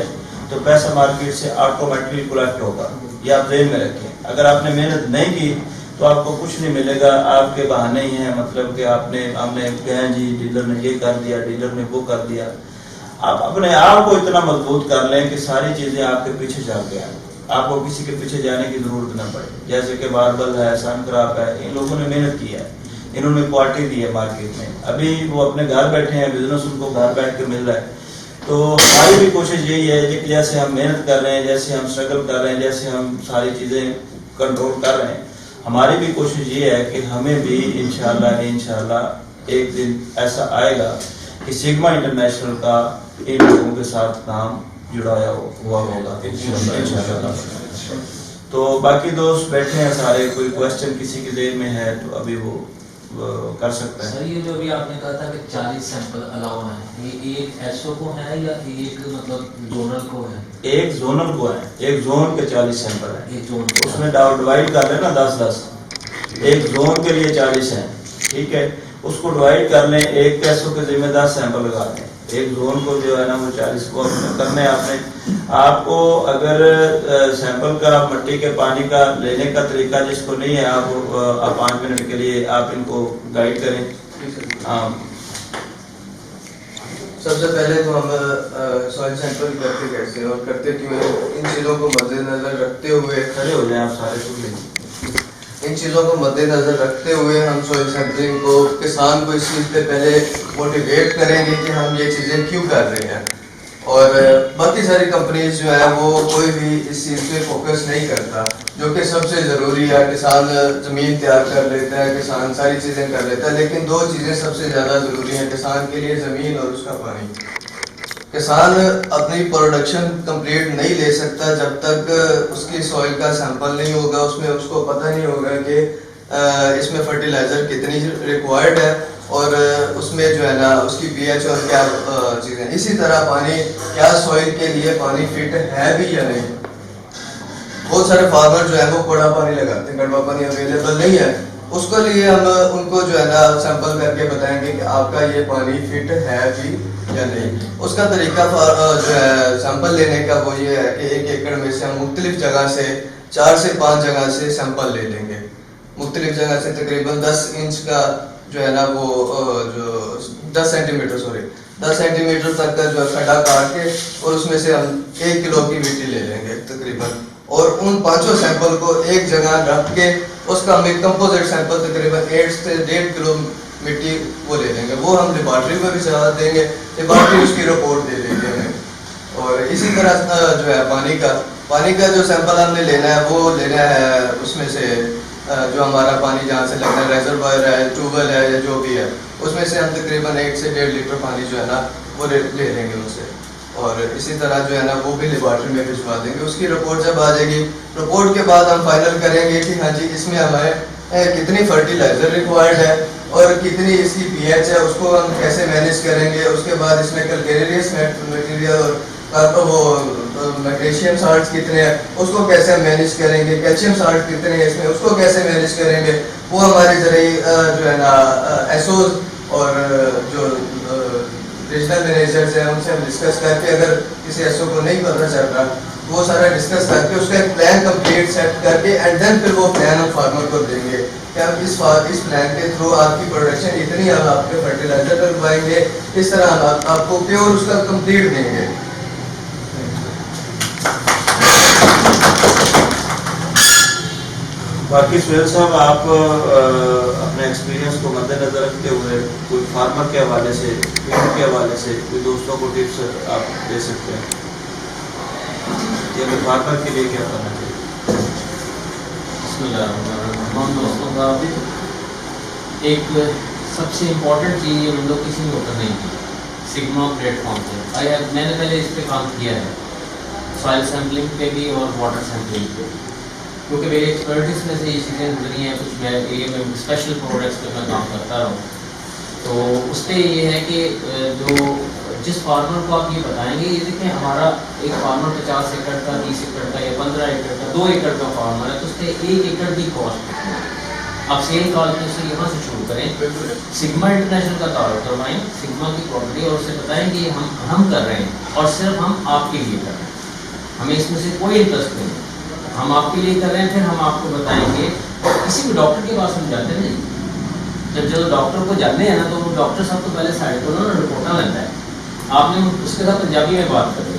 تو پیسہ مارکیٹ سے آٹومیٹکلی کلیکٹ ہوگا, یہ آپ ذہن میں رکھیں. اگر آپ نے محنت نہیں کی تو آپ کو کچھ نہیں ملے گا. آپ کے بہانے ہی ہیں مطلب کہ ہم نے کہا جی ڈیلر نے یہ کر دیا, ڈیلر نے وہ کر دیا. آپ اپنے آپ کو اتنا مضبوط کر لیں کہ ساری چیزیں آپ کے پیچھے چل کے آئیں, آپ کو کسی کے پیچھے جانے کی ضرورت نہ پڑے. جیسے کہ ماربل ہے, سن کراپ ہے, ان لوگوں نے محنت کی ہے, انہوں نے کوالٹی دی ہے مارکیٹ میں. ابھی وہ اپنے گھر بیٹھے ہیں, بزنس ان کو گھر بیٹھ کے مل رہا ہے. تو ہماری بھی کوشش یہی ہے کہ جیسے ہم محنت کر رہے ہیں, جیسے ہم اسٹرگل کر رہے ہیں, جیسے ہم ساری چیزیں کنٹرول کر رہے ہیں, ہماری بھی کوشش یہ ہے کہ ہمیں بھی انشاءاللہ ایک دن ایسا آئے گا کہ سگما انٹرنیشنل کا ان لوگوں کے ساتھ نام جڑایا ہوا ہوگا انشاءاللہ. تو باقی دوست بیٹھے ہیں سارے, کوئی کوشچن کسی کے ذہن میں ہے تو ابھی وہ کر سکتا ہے. سر یہ جو ابھی آپ نے کہا تھا کہ 40 سیمپل الاؤ ہیں, یہ ایک ایس او کو ہے یا ایک مطلب زونل کو ہے؟ ایک زونل کو ہے, ایک زون کے 40 سیمپل ہیں. ایک زون اس میں ڈیوائڈ کر لیں نا 10-10, ایک زون کے لیے 40 ہیں. ٹھیک ہے, اس کو ڈیوائڈ کر لیں, ایک ایسو کے ذمہ 10 سیمپل لگا دیں. ایک زون کو جو ہے نا وہ 40 کو کرنا ہے آپ نے. آپ کو اگر سیمپل کا مٹی کے پانی کا لینے کا طریقہ جس کو نہیں ہے, آپ 5 منٹ کے لیے آپ ان کو گائیڈ کریں. سب سے پہلے تو ہم سوائل سیمپل کرتے کیسے اور کرتے کیوں ہیں, ان چیزوں کو مد نظر رکھتے ہوئے کھڑے ہو جائیں آپ سارے. ان چیزوں کو مد نظر رکھتے ہوئے ہم سوائل سیمپلنگ کو, کسان کو اس چیز پہ پہلے موٹیویٹ کریں گے کہ ہم یہ چیزیں کیوں کر رہے ہیں. اور باقی ساری کمپنیز جو ہے وہ کوئی بھی اس چیز پہ فوکس نہیں کرتا, جو کہ سب سے ضروری ہے. کسان زمین تیار کر لیتا ہے, کسان ساری چیزیں کر لیتا ہے, لیکن 2 چیزیں سب سے زیادہ ضروری ہیں کسان کے لیے, زمین اور اس کا پانی. کسان اپنی پروڈکشن کمپلیٹ نہیں لے سکتا جب تک اس کی سوئل کا سیمپل نہیں ہوگا, اس میں اس کو پتہ نہیں ہوگا کہ اس میں فرٹیلائزر کتنی ریکوائرڈ ہے اور اس میں جو ہے نا اس کی پی ایچ اور کیا چیزیں. اسی طرح پانی کیا سوئل کے لیے پانی فٹ ہے بھی یا نہیں. بہت سارے فارمر جو ہے وہ کوڑا پانی لگاتے ہیں, کڑوا پانی اویلیبل نہیں ہے, اس کے لیے ہم ان کو جو ہے نا سیمپل کر کے بتائیں گے کہ آپ کا یہ پانی فٹ ہے بھی یا نہیں. اس کا طریقہ جو ہے سیمپل لینے کا وہ یہ ہے کہ 1 ایکڑ میں سے ہم مختلف جگہ سے 4 سے 5 جگہ سے سیمپل لے لیں گے. مختلف جگہ سے تقریباً 10 انچ کا جو ہے نا وہ جو 10 سینٹی میٹر تک کا جو کھڈا کاٹ کے اور اس میں سے ہم 1 کلو کی مٹی لے لیں گے تقریباً, اور ان 5 سیمپل کو ایک جگہ رکھ کے اس کا ہم ایک کمپوزٹ سیمپل تقریباً 8 سے 1.5 کلو مٹی وہ لے لیں گے. وہ ہم لیبارٹری میں بھی چلا دیں گے, لیبارٹری اس کی رپورٹ دے دیں گے ہمیں. اور اسی طرح جو ہے پانی کا جو سیمپل ہم نے لینا ہے وہ لینا ہے اس میں سے جو ہمارا پانی جہاں سے لگنا ہے, ریزروائر ہے, ٹیوب ویل ہے یا جو بھی ہے, اس میں سے ہم تقریباً 1 سے 1.5 لیٹر پانی جو ہے نا وہ لے لیں گے ان سے. اور اسی طرح جو ہے نا وہ بھی لیبارٹری میں بھجوا دیں گے. اس کی رپورٹ جب آ جائے گی, رپورٹ کے بعد ہم فائنل کریں گے کہ ہاں جی اس میں ہمیں کتنی فرٹیلائزر ریکوائرڈ ہے اور کتنی اس کی پی ایچ ہے, اس کو ہم کیسے مینیج کریں گے. اس کے بعد اس میں کیلکیریس میٹیریل اور وہ میگنیشیم سالٹس کتنے ہیں اس کو کیسے مینیج کریں گے, کیلشیم سالٹ کتنے ہیں اس میں اس کو کیسے مینیج کریں گے. وہ ہمارے زرعی جو ہے نا ایسوز اور جو ریجنل مینیجرز ہیں ان سے ہم ڈسکس کر کے, اگر کسی ایسو کو نہیں پتہ چل رہا وہ سارا ڈسکس کر کے اس کا ایک پلان کمپلیٹ سیٹ کر کے اینڈ دین پھر وہ پلان ہم فارمر کو دیں گے کہ آپ اس پلان کے تھرو آپ کی پروڈکشن اتنی ہم آپ کے فرٹیلائزر لگوائیں گے, اس طرح ہم آپ کو پیور اس کا کمپلیٹ دیں گے. باقی سہیل صاحب آپ اپنے ایکسپیرینس کو مد نظر رکھتے ہوئے کوئی فارمر کے حوالے سے, فیلڈ کے حوالے سے کوئی دوستوں کو ٹپس آپ دے سکتے ہیں, یہ فارمر کے لیے کیا کرنا چاہیے؟ بسم اللہ الرحمن الرحیم. ہم دوستوں کا ایک سب سے امپورٹنٹ چیز یہ ونڈو کسی نے اوپن نہیں کی, سگما پلیٹ فارم پہ. میں نے پہلے اس پہ کام کیا ہے, سوائل سیمپلنگ پہ بھی اور واٹر سیمپلنگ پہ, کیونکہ میری ایکسپرٹیز میں سے یہ چیزیں گزری ہیں. کچھ میں ایریا میں اسپیشل پروڈکٹس پہ میں کام کرتا رہا ہوں. تو اس پہ یہ ہے کہ جو جس فارمر کو آپ یہ بتائیں گے, یہ دیکھیں ہمارا ایک فارمر 50 ایکڑ کا, 30 ایکڑ کا یا 15 ایکڑ کا, 2 ایکڑ کا فارمر ہے, تو اس پہ 1 ایکڑ کی کاسٹ کتنا ہے. آپ سیل کالکولیشن سے یہاں سے شروع کریں, سگما انٹرنیشنل کا تعارف کروائیں, سگما کی پراپرٹی, اور اسے بتائیں کہ یہ ہم کر رہے ہیں اور صرف ہم آپ کے لیے کر رہے ہیں, ہمیں اس میں سے کوئی انٹرسٹ نہیں, ہم آپ کے لیے کر رہے ہیں. پھر ہم آپ کو بتائیں گے, کسی بھی ڈاکٹر کے پاس ہم جاتے ہیں, جب ڈاکٹر کو جانے ہیں نا تو وہ ڈاکٹر صاحب کو پہلے سائڈ کو نا رپورٹاں لیتا ہے, آپ نے اس کے ساتھ پنجابی میں بات کریں,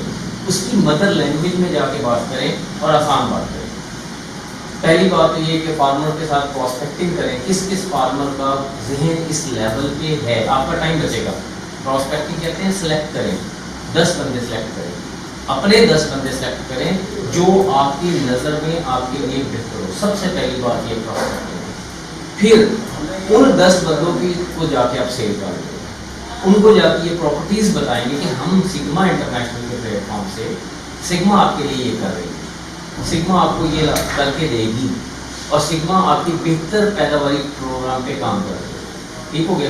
اس کی مدر لینگویج میں جا کے بات کریں اور آسان بات کریں. پہلی بات تو یہ کہ فارمر کے ساتھ پراسپیکٹنگ کریں, کس فارمر کا ذہن اس لیول پہ ہے, آپ کا ٹائم بچے گا. پراسپیکٹنگ کہتے ہیں سلیکٹ کریں, 10 بندے سلیکٹ کریں, اپنے 10 بندے سلیکٹ کریں جو آپ کی نظر میں آپ کے لیے بہتر ہو. سب سے پہلی بات یہ پراسپیکٹنگ. پھر ان 10 بندوں کی کو جا کے آپ سیل کریں, ان کو جا کے یہ پراپرٹیز بتائیں گے کہ ہم سگما انٹرنیشنل کے پلیٹ فارم سے سگما آپ کے لیے یہ کر رہی ہے, سگما آپ کو یہ کر کے دے گی, اور سگما آپ کی بہتر پیداواری پروگرام پہ کام کر رہی ہے. ٹھیک ہو گیا.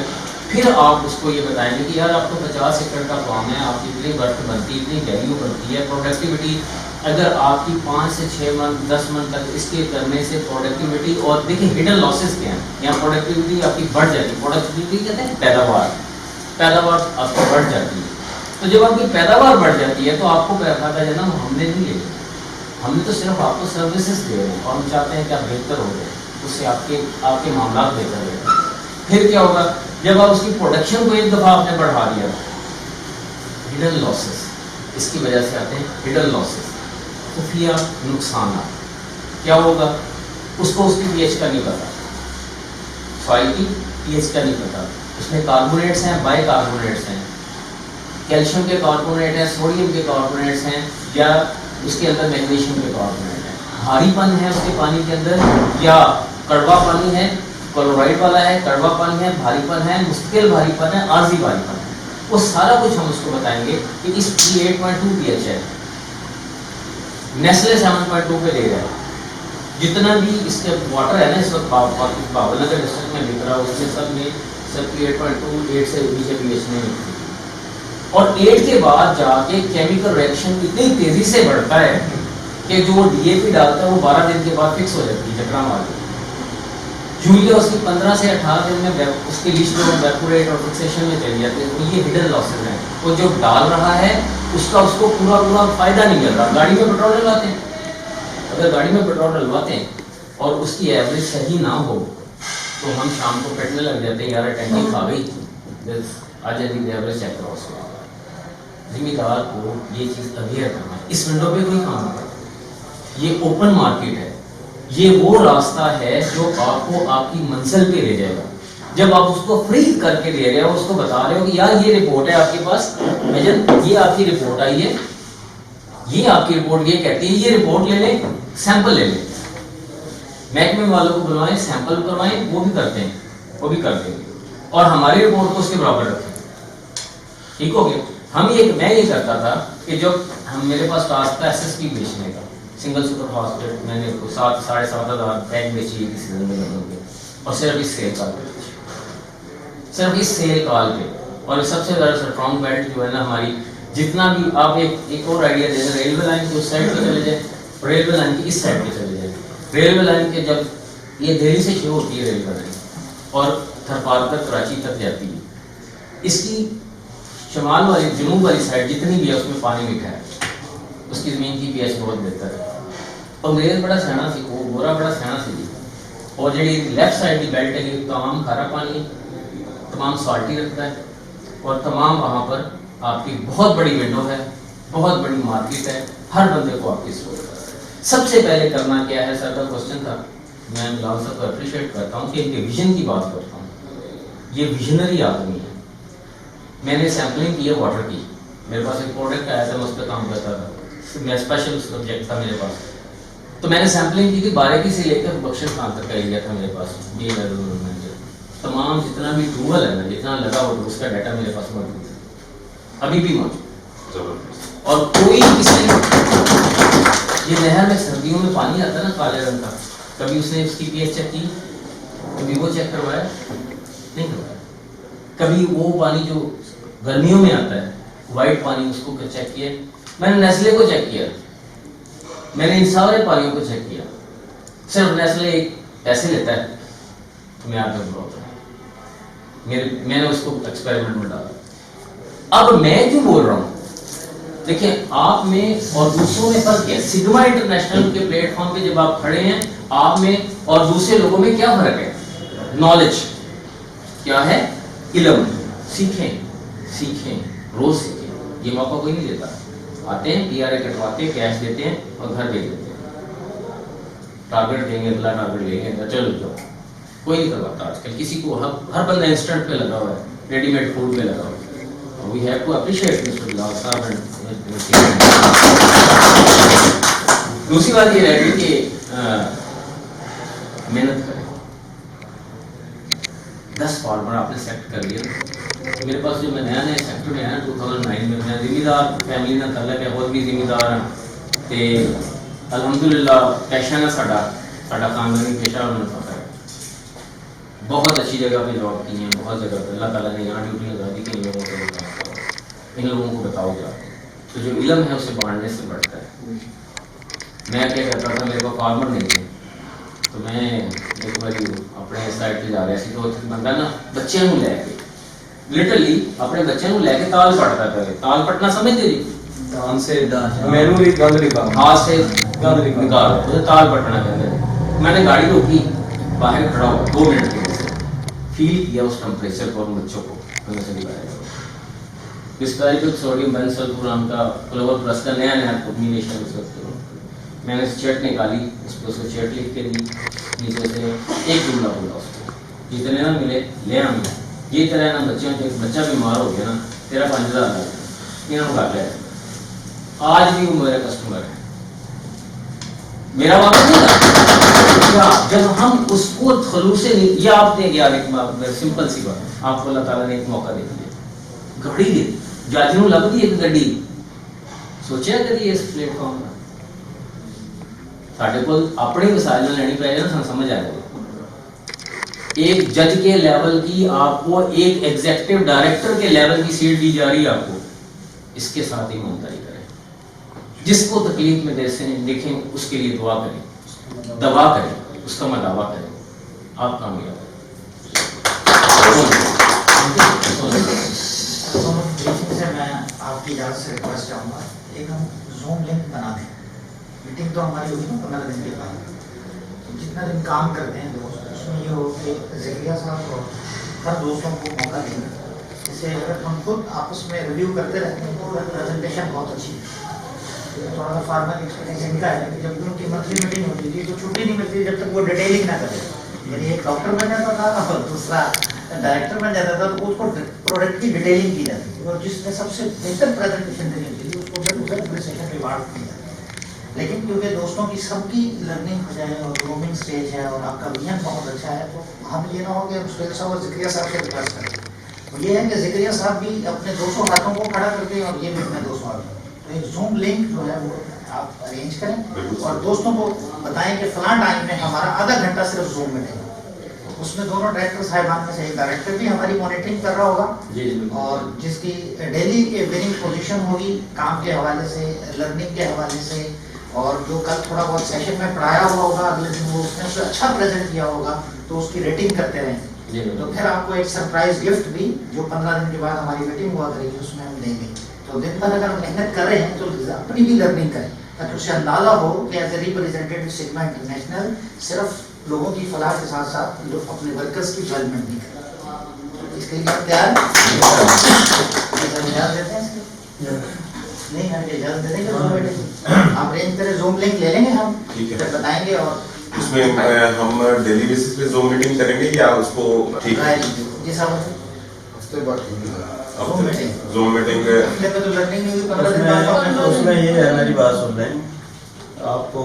پھر آپ اس کو یہ بتائیں گے کہ یار آپ کو 50 ایکڑ کا فارم ہے, آپ کی اتنی برف بنتی, اتنی ویلیو بنتی ہے, پروڈکٹیوٹی اگر آپ کی 5 سے 6 من 10 من تک اس کے کرنے سے پروڈکٹیوٹی, اور دیکھیں ہڈن لاسز کیا ہیں, یہاں پروڈکٹیوٹی آپ کی بڑھ جاتی ہے. پروڈکٹیوٹی کہتے ہیں پیداوار آپ کی بڑھ جاتی ہے. تو جب آپ کی پیداوار بڑھ جاتی ہے تو آپ کو فائدہ جو ہے نا ہم نے نہیں لے لیا, ہم نے تو صرف آپ کو سروسز دے رہے ہیں, اور ہم چاہتے ہیں کہ آپ بہتر ہو جائے, اس سے آپ کے معاملات بہتر ہو جائیں. پھر کیا ہوگا, جب آپ اس کی پروڈکشن کو ایک دفعہ آپ نے بڑھا دیا, ہڈن لاسز اس کی وجہ سے آتے ہیں, ہڈن لاسز, خفیہ نقصانات. کیا ہوگا, اس کو اس کی پی ایچ کا نہیں پتا, سوائل کی پی ایچ کا نہیں پتا, اس میں کاربونیٹس ہیں, بائی کاربونیٹس ہیں, کیلشیم کے کاربونیٹ ہیں, سوڈیم کے کاربونیٹس ہیں, یا اس کے اندر میگنیشیم کے کاربونیٹ ہیں, بھاری پن ہے اس کے پانی کے اندر, یا کڑوا پانی ہے, کلورائڈ والا ہے, کڑوا پانی ہے, بھاری پن ہے, مستقل بھاری پن ہے, عارضی بھاری پن ہے. وہ سارا کچھ ہم اس کو بتائیں گے کہ اس کی 8.2 پی ایچ ہے, نیسلے 7.2 پہ دے رہا ہے, جتنا بھی اس کے واٹر ہے نا اس وقت بھاول نگر ڈسٹرکٹ میں بک رہا ہے اس میں سب کی 8.2 8 سے نیچے پی ایچ نہیں ہوتی اور 8 کے بعد جا کے کیمیکل ریئیکشن اتنی تیزی سے بڑھتا ہے کہ جو ڈی اے پی ڈالتا ہے وہ 12 دن کے بعد فکس ہو جاتی ہے چکرا مار کے کیونکہ اس کی 15 سے 18 دن میں اس کے لیچ میں ویپوریٹ اور فکسیشن میں چلی جاتی ہے. تو یہ ہڈن لاسز ہیں. وہ جو ڈال رہا ہے اس کا اس کو پورا فائدہ نہیں مل رہا. گاڑی میں پیٹرول ڈلواتے ہیں, اگر گاڑی میں پیٹرول ڈلواتے ہیں اور اس کی ایوریج صحیح نہ ہو تو ہم شام کو پٹنے لگ جاتے ہیں, یار ٹینکی کھا گئی, آ جاتی ایوریج چیک کرو اس کو. ذمہ دار کو یہ چیز اویئر کرنا ہے. اس ونڈو پہ کوئی کام نہیں. یہ اوپن مارکیٹ ہے, یہ وہ راستہ ہے جو آپ کو آپ کی منزل پہ لے جائے گا. جب آپ اس کو فریز کر کے دے رہے ہو, اس کو بتا رہے ہو کہ یار یہ رپورٹ ہے آپ کے پاس, یہ آپ کی رپورٹ آئی ہے, یہ آپ کی رپورٹ یہ کہتی ہے, یہ رپورٹ لے لیں, سیمپل لے لیں, محکمے والوں کو بلوائیں, سیمپل کروائیں, وہ بھی کرتے ہیں, وہ بھی کر دیں گے, اور ہماری رپورٹ کو اس کے برابر رکھیں. ٹھیک ہو گیا. میں یہ کرتا تھا کہ جب میرے پاس ٹاسک تھا ایس ایس پی بیچنے کا, سنگل سپر فاسفیٹ, میں نے 7,500 بیگ بیچی ایک سیزن میں لگوں گے, اور صرف اس سیل کال پہ, صرف اس سیل کال پہ. اور سب سے زیادہ اسٹرانگ بیلٹ جو ہے نا ہماری, جتنا بھی آپ ایک اور آئیڈیا دیں, ریلوے لائن کی اس سائڈ پہ چلے جائیں, ریلوے لائن کی اس سائڈ پہ چلے جائیں. ریلوے لائن کے جب یہ دہلی سے شروع ہوتی ہے ریلوے لائن اور تھرپارکر کراچی تک جاتی ہے, اس کی شمال والی جنوب والی سائڈ جتنی بھی ہے اس میں پانی میٹھا ہے, اس کی زمین کی پی ایچ بہت بہتر ہے. انگریز بڑا سیاح سی, وہ گورا بڑا سیاح سی, اور جی لیفٹ سائڈ کی بیلٹ ہے یہ تمام کھارا پانی, تمام سالٹی رکھتا ہے, اور تمام وہاں پر آپ کی بہت بڑی ونڈو ہے, بہت بڑی مارکیٹ ہے, ہر بندے کو آپ کی ضرورت ہے. سب سے پہلے کرنا کیا ہے, سر کا کوشچن تھا, میں بلال صاحب کو اپریشیٹ کرتا ہوں کہ ان کے ویژن کی بات کرتا ہوں. یہ ویژنری آدمی ہے. میں نے سیمپلنگ کی ہے واٹر کی, میرے پاس ایک پروڈکٹ آیا تھا, میں اس پہ کام کرتا تھا, میں اسپیشل سبجیکٹ تھا میرے پاس, تو میں نے سیمپلنگ کی تھی باریکی سے لے کر بخشش خان تک کا ایریا تھا میرے پاس. تمام جتنا بھی ٹوبل ہے نا, جتنا لگا ہوا اس کا ڈیٹا میرے پاس موجود ہے, ابھی بھی موجود. اور کوئی کسی یہ نہر میں سردیوں میں پانی آتا ہے نا کالے رنگ کا, کبھی اس نے اس کی پی ایچ چیک کی, کبھی وہ چیک کروایا نہیں کروایا. کبھی وہ پانی جو گرمیوں میں آتا ہے وائٹ پانی, اس کو چیک کیا. میں نے نیسلے کو چیک کیا, میں نے ان سارے پانیوں کو چیک کیا. صرف نیسلے ایک پیسے لیتا ہے, میں آپ کو بتاتا ہوں, میں نے اس کو ایکسپیریمنٹ میں ڈالا. اب میں کیوں بول رہا ہوں, دیکھیں آپ میں اور دوسروں میں فرق کیا ہے. سگما انٹرنیشنل کے پلیٹ فارم پہ جب آپ کھڑے ہیں, آپ میں اور دوسرے لوگوں میں کیا فرق ہے؟ نالج کیا ہے, علم. سیکھیں روز سیکھیں. یہ موقع کوئی نہیں دیتا. آتے ہیں پی آر اے کٹواتے ہیں, کیش دیتے ہیں اور گھر بھیج دیتے ہیں. ٹارگیٹ دیں گے, اگلا ٹارگیٹ لیں گے, چلو جاؤ. کوئی نہیں کرواتا آج کل کسی کو. ہر بندہ انسٹنٹ پہ لگا ہوا ہے, ریڈی میڈ فوڈ پہ لگا ہوا ہے. We have to appreciate Mr. Bilal Saab and دوسری بات یہ رہ گئی کہ محنت کریں. 10 فارمر آپ نے سیکٹ کر لیا. میرے پاس جو میں نیا سیکٹر میں آیا 2009 میں, میں ذمہ دار فیملی نہ تعلق ہے, بہت بھی ذمہ دار ہیں. تو الحمدللہ پیشہ نہ ساڈا خاندانی پیشہ انہوں نے پتا ہے. بہت اچھی جگہ پہ جاب کی ہیں, بہت جگہ پہ اللہ تعالیٰ نے یہاں ڈیوٹی لگا دی کہ ان لوگوں کو بتاؤ گیا. تو جو علم ہے اسے بانٹنے سے بڑھتا ہے. میں کیا کرتا تھا, میرے کو فارمر نہیں تھے, تو میں ایک بار اپنے سائڈ پہ جا رہا سی, تو بندہ نا بچے کو لے کے لٹرلی اپنے بچے کو لے کے تال پٹتا تھا. تال پٹنا سمجھتے جی, ہاتھ سے ہاتھ سے نکال اسے تال پٹنا کہتے ہیں. میں نے گاڑی روکی, باہر کھڑا ہوا 2 منٹ کے لیے, فیل کیا اس ٹمپریچر کو, ان بچوں کو میں نے دکھایا. ڈسپیریٹڈ سوڈیم بینسلفوران کا کلور پلس کا نیا کمبینیشن اس وقت. میں نے چیٹ نکالی, اس پہ اس کو چیٹ لکھ کے دی, نیچے سے ایک جملہ بولا اس کو, جتنے نہ ملے لے آنا. یہ طرح نا بچوں کے, ایک بچہ بیمار ہو گیا نا, تیرا 5,000 انہوں کر لیا. آج بھی وہ میرا کسٹمر ہے, میرا واقع نہیں تھا. جب ہم اس کو خلوص سے نہیں, یہ آپ نے یار ایک سمپل سی بات, آپ کو اللہ تعالیٰ نے ایک موقع دے دیا, گھڑی دے جاتی لگ دی ایک گڈی. سوچا کریے اس پلیٹ فارم کا ਸਾਡੇ ਕੋਲ ਆਪਣੇ ਵਸਾਇਲ ਨਾਲ ਲੈਣੀ ਪੈ ਜਾਏ ਨਾ, समझ आ जाएगा। एक जज के लेवल की आपको एक एग्जीक्यूटिव डायरेक्टर के लेवल की सीट दी जा रही है आपको, इसके साथ ही ईमानदारी करें। जिसको तकलीफ में देखें उसके लिए दुआ करें, दवा करें, उसका मदावा करें, आप कामयाब हैं। से मैं आपकी इजाज़त से रिक्वेस्ट चाहूँगा, एक हम जूम लिंक बना दें। मीटिंग तो हमारी होगी ना 15 दिन के बाद, तो जितना दिन काम करते हैं दोस्त, उसमें ये हो कि ज़करिया साहब और हर दोस्तों को मौका देंगे। जैसे अगर हम खुद आपस में रिव्यू करते रहते हैं तो प्रेजेंटेशन बहुत अच्छी है। थोड़ा सा फार्मल एक्सपीरियंस इनका है कि जब उनकी मंथली मीटिंग होती थी तो छुट्टी नहीं मिलती जब तक वो डिटेलिंग ना करे। यानी एक डॉक्टर बन जाता था और दूसरा डायरेक्टर बन जाता था, तो उसको प्रोडक्ट की डिटेलिंग की जाती थी, और जिसने सबसे बेहतर प्रेजेंटेशन देनी होती थी उसको फिर उसे अप्रिसिएशन रिवार्ड किया जाता। लेकिन क्योंकि दोस्तों की सबकी लर्निंग हो जाए और ग्रूमिंग स्टेज है और आपका विजन बहुत अच्छा है, तो हम ये ना हो कि हम सुहेल साहब और ज़करिया साहब से रिक्वेस्ट करें। तो ये है कि ज़करिया साहब भी अपने 200 हाथों को खड़ा करते हैं और ये भी अपने 200 हाथों। तो एक जूम लिंक जो है वो आप अरेंज करें और दोस्तों को बताएं कि फलां टाइम में हमारा आधा घंटा सिर्फ जूम में देगा। उसमें दोनों डायरेक्टर साहिबान में से एक डायरेक्टर भी हमारी मॉनिटरिंग कर रहा होगा और जिसकी डेली विनिंग पोजीशन होगी काम के हवाले से, लर्निंग के हवाले से, और जो कल थोड़ा बहुत सेशन में पढ़ाया हुआ होगा अगले दिन वो उसने उसे अच्छा प्रेजेंट किया होगा तो उसकी रेटिंग करते रहेंगे। तो फिर आपको एक सरप्राइज गिफ्ट भी जो 15 दिन के बाद हमारी मीटिंग हुआ करेगी उसमें हम देंगे। तो दिन भर अगर मेहनत कर रहे हैं तो अपनी भी लर्निंग करें ताकि उसे अंदाजा हो कि as a representative Sigma International सिर्फ लोगों की फलाह के साथ साथ लोग अपने वर्कर्स की डेवलपमेंट भी करें। इसके लिए आप तैयार देते हैं? नहीं, हम इजाज़त दे देंगे। आप अरेंज करें, जूम लिंक ले लेंगे हम, फिर बताएंगे। और इसमें हम डेली बेसिस पे जूम मीटिंग करेंगे या उसको ठीक है जी साहब हफ्ते बाद जूम मीटिंग हफ्ते पे तो लर्निंग होगी 15 दिन बाद। उसमें ये है, मेरी बात सुन लें, आपको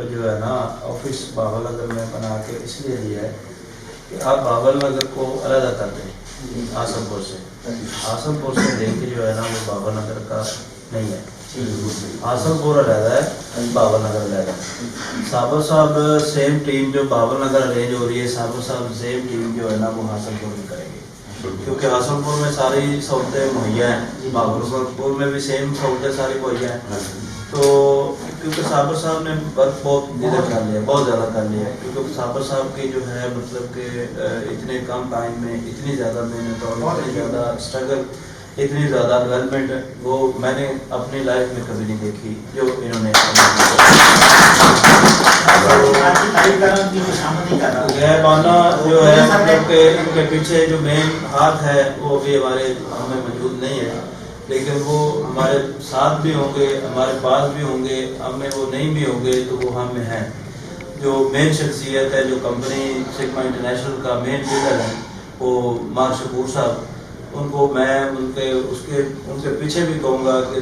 जो है ना ऑफिस बाबल नगर में बना के इसलिए दिया है कि आप बाबल नगर को अलग कर दें आसमपुर से। आसमपुर से लेके जो है ना वो बाबल नगर का नहीं है, आसमपुर अलग है, बाबल नगर अलग है। साबर साहब सेम टीम जो बाबल नगर अरेंज हो रही है, साबर साहब सेम टीम जो है ना वो हासनपुर में करेंगे, क्योंकि हासनपुर में सारी सहूलतें मुहैया हैं, बाबरपुर में भी सेम सहूलतें सारी मुहैया हैं। तो क्योंकि साबर साहब ने वर्क बहुत ज़्यादा कर लिया, बहुत ज़्यादा कर लिया है, क्योंकि साबर साहब की जो है मतलब कि इतने कम टाइम में इतनी ज़्यादा मेहनत और इतनी ज़्यादा स्ट्रगल, इतनी ज़्यादा डेवलपमेंट वो मैंने अपनी लाइफ में कभी नहीं देखी जो इन्होंने। गैरबाना जो है मतलब कि इनके पीछे जो मेन हाथ है वो भी हमारे हमें मौजूद नहीं है, लेकिन वो हमारे साथ भी होंगे, हमारे पास भी होंगे, हमें वो नहीं भी होंगे तो वो हम में हैं। जो मेन शख्सियत है, जो कंपनी सिग्मा इंटरनेशनल का मेन लीडर है वो मार शकूर साहब, उनको मैं उनके पीछे भी कहूँगा कि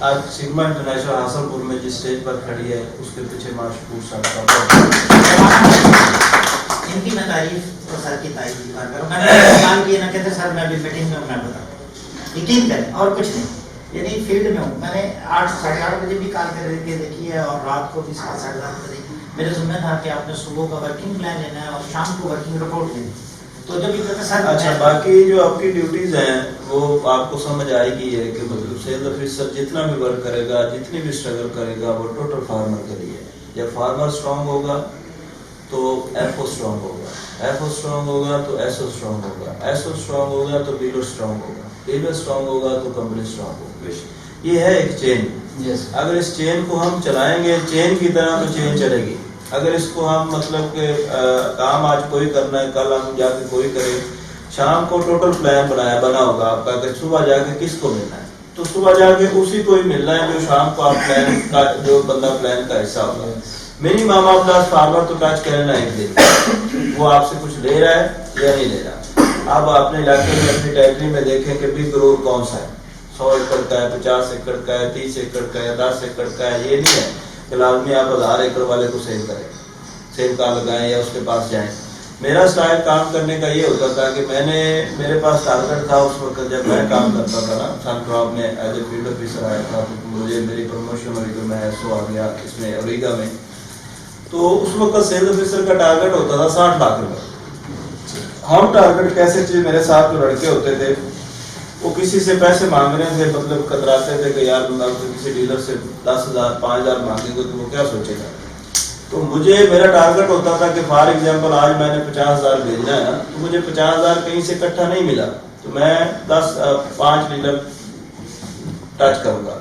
आज सिग्मा इंटरनेशनल हासनपुर में जिस स्टेज पर खड़ी है उसके पीछे मार शकूर साहब का इनकी मैं तारीफ तो सर की तारीफ भी करूँ। मैंने काम किए ना कहते सर मैं भी मीटिंग में मैं बताऊँ, यकीन करें और कुछ नहीं। यानी फील्ड में हूँ, मैंने 8 साढ़े 8 बजे भी कॉल करके देखी है और रात को भी 7 साढ़े 7 बजे मेरे जिम्मे था कि आपने सुबह का वर्किंग प्लान लेना है और शाम को वर्किंग रिपोर्ट लेनी। तो जब भी सर अच्छा, बाकी जो आपकी ड्यूटीज हैं वो आपको समझ आएगी है कि मतलब सेल्स ऑफिसर जितना भी वर्क करेगा, जितनी भी स्ट्रगल करेगा वो टोटल फार्मर के लिए। जब फार्मर स्ट्रांग होगा तो एफओ स्ट्रांग होगा, एफओ स्ट्रांग होगा तो एसओ स्ट्रांग होगा, एसओ स्ट्रांग होगा तो डीलर स्ट्रांग होगा, डीलर स्ट्रांग होगा तो कंपनी स्ट्रांग होगी। ये है एक चेन। अगर इस चेन को हम चलाएंगे चेन की तरह तो चेन चलेगी। अगर इसको हम मतलब कि काम आज कोई करना है, कल हम जाके कोई करे, शाम को टोटल प्लान बना होगा आपका कि सुबह जाके किसको मिलना है, तो सुबह जाके उसी को ही मिलना है जो शाम को आप प्लान का जो बंदा प्लान का हिस्सा होगा। मिनिमम आप 10 फार्मर तो टच करना एक दिन, वो आपसे कुछ ले रहा है या नहीं ले रहा। आप अपने इलाके में अपनी टेरिटरी में देखें कि बिग रोड कौन सा है, 100 एकड़ का है, 50 एकड़ का है, 30 एकड़ का है, 10 एकड़ का है। ये नहीं है कि लाजमी आप 1000 एकड़ वाले को सेल करें, सेल का लगाएं या उसके पास जाएं। मेरा स्टाइल काम करने का ये होता था कि मेरे पास टारगेट था उस वक्त जब मैं काम करता था ना, सनक्रॉप में एज ए फील्ड ऑफिसर आया था, तो मुझे मेरी प्रमोशन हुई तो मैं एसओ आ गया इसमें ओरिगा में। तो उस वक्त सेल्स ऑफिसर का टारगेट होता था 60 लाख रुपए। हम टारगेट कैसे चाहिए, मेरे साथ जो लड़के होते थे वो किसी से पैसे मांग रहे थे, मतलब कतराते थे कि यार मैं तो किसी डीलर से 10,000 5,000 मांगेंगे तो वो क्या सोचेगा। तो मुझे मेरा टारगेट होता था कि फॉर एग्जांपल आज मैंने 50,000 भेजना है ना, तो मुझे 50,000 कहीं से इकट्ठा नहीं मिला तो मैं 5 डीलर टच करूंगा,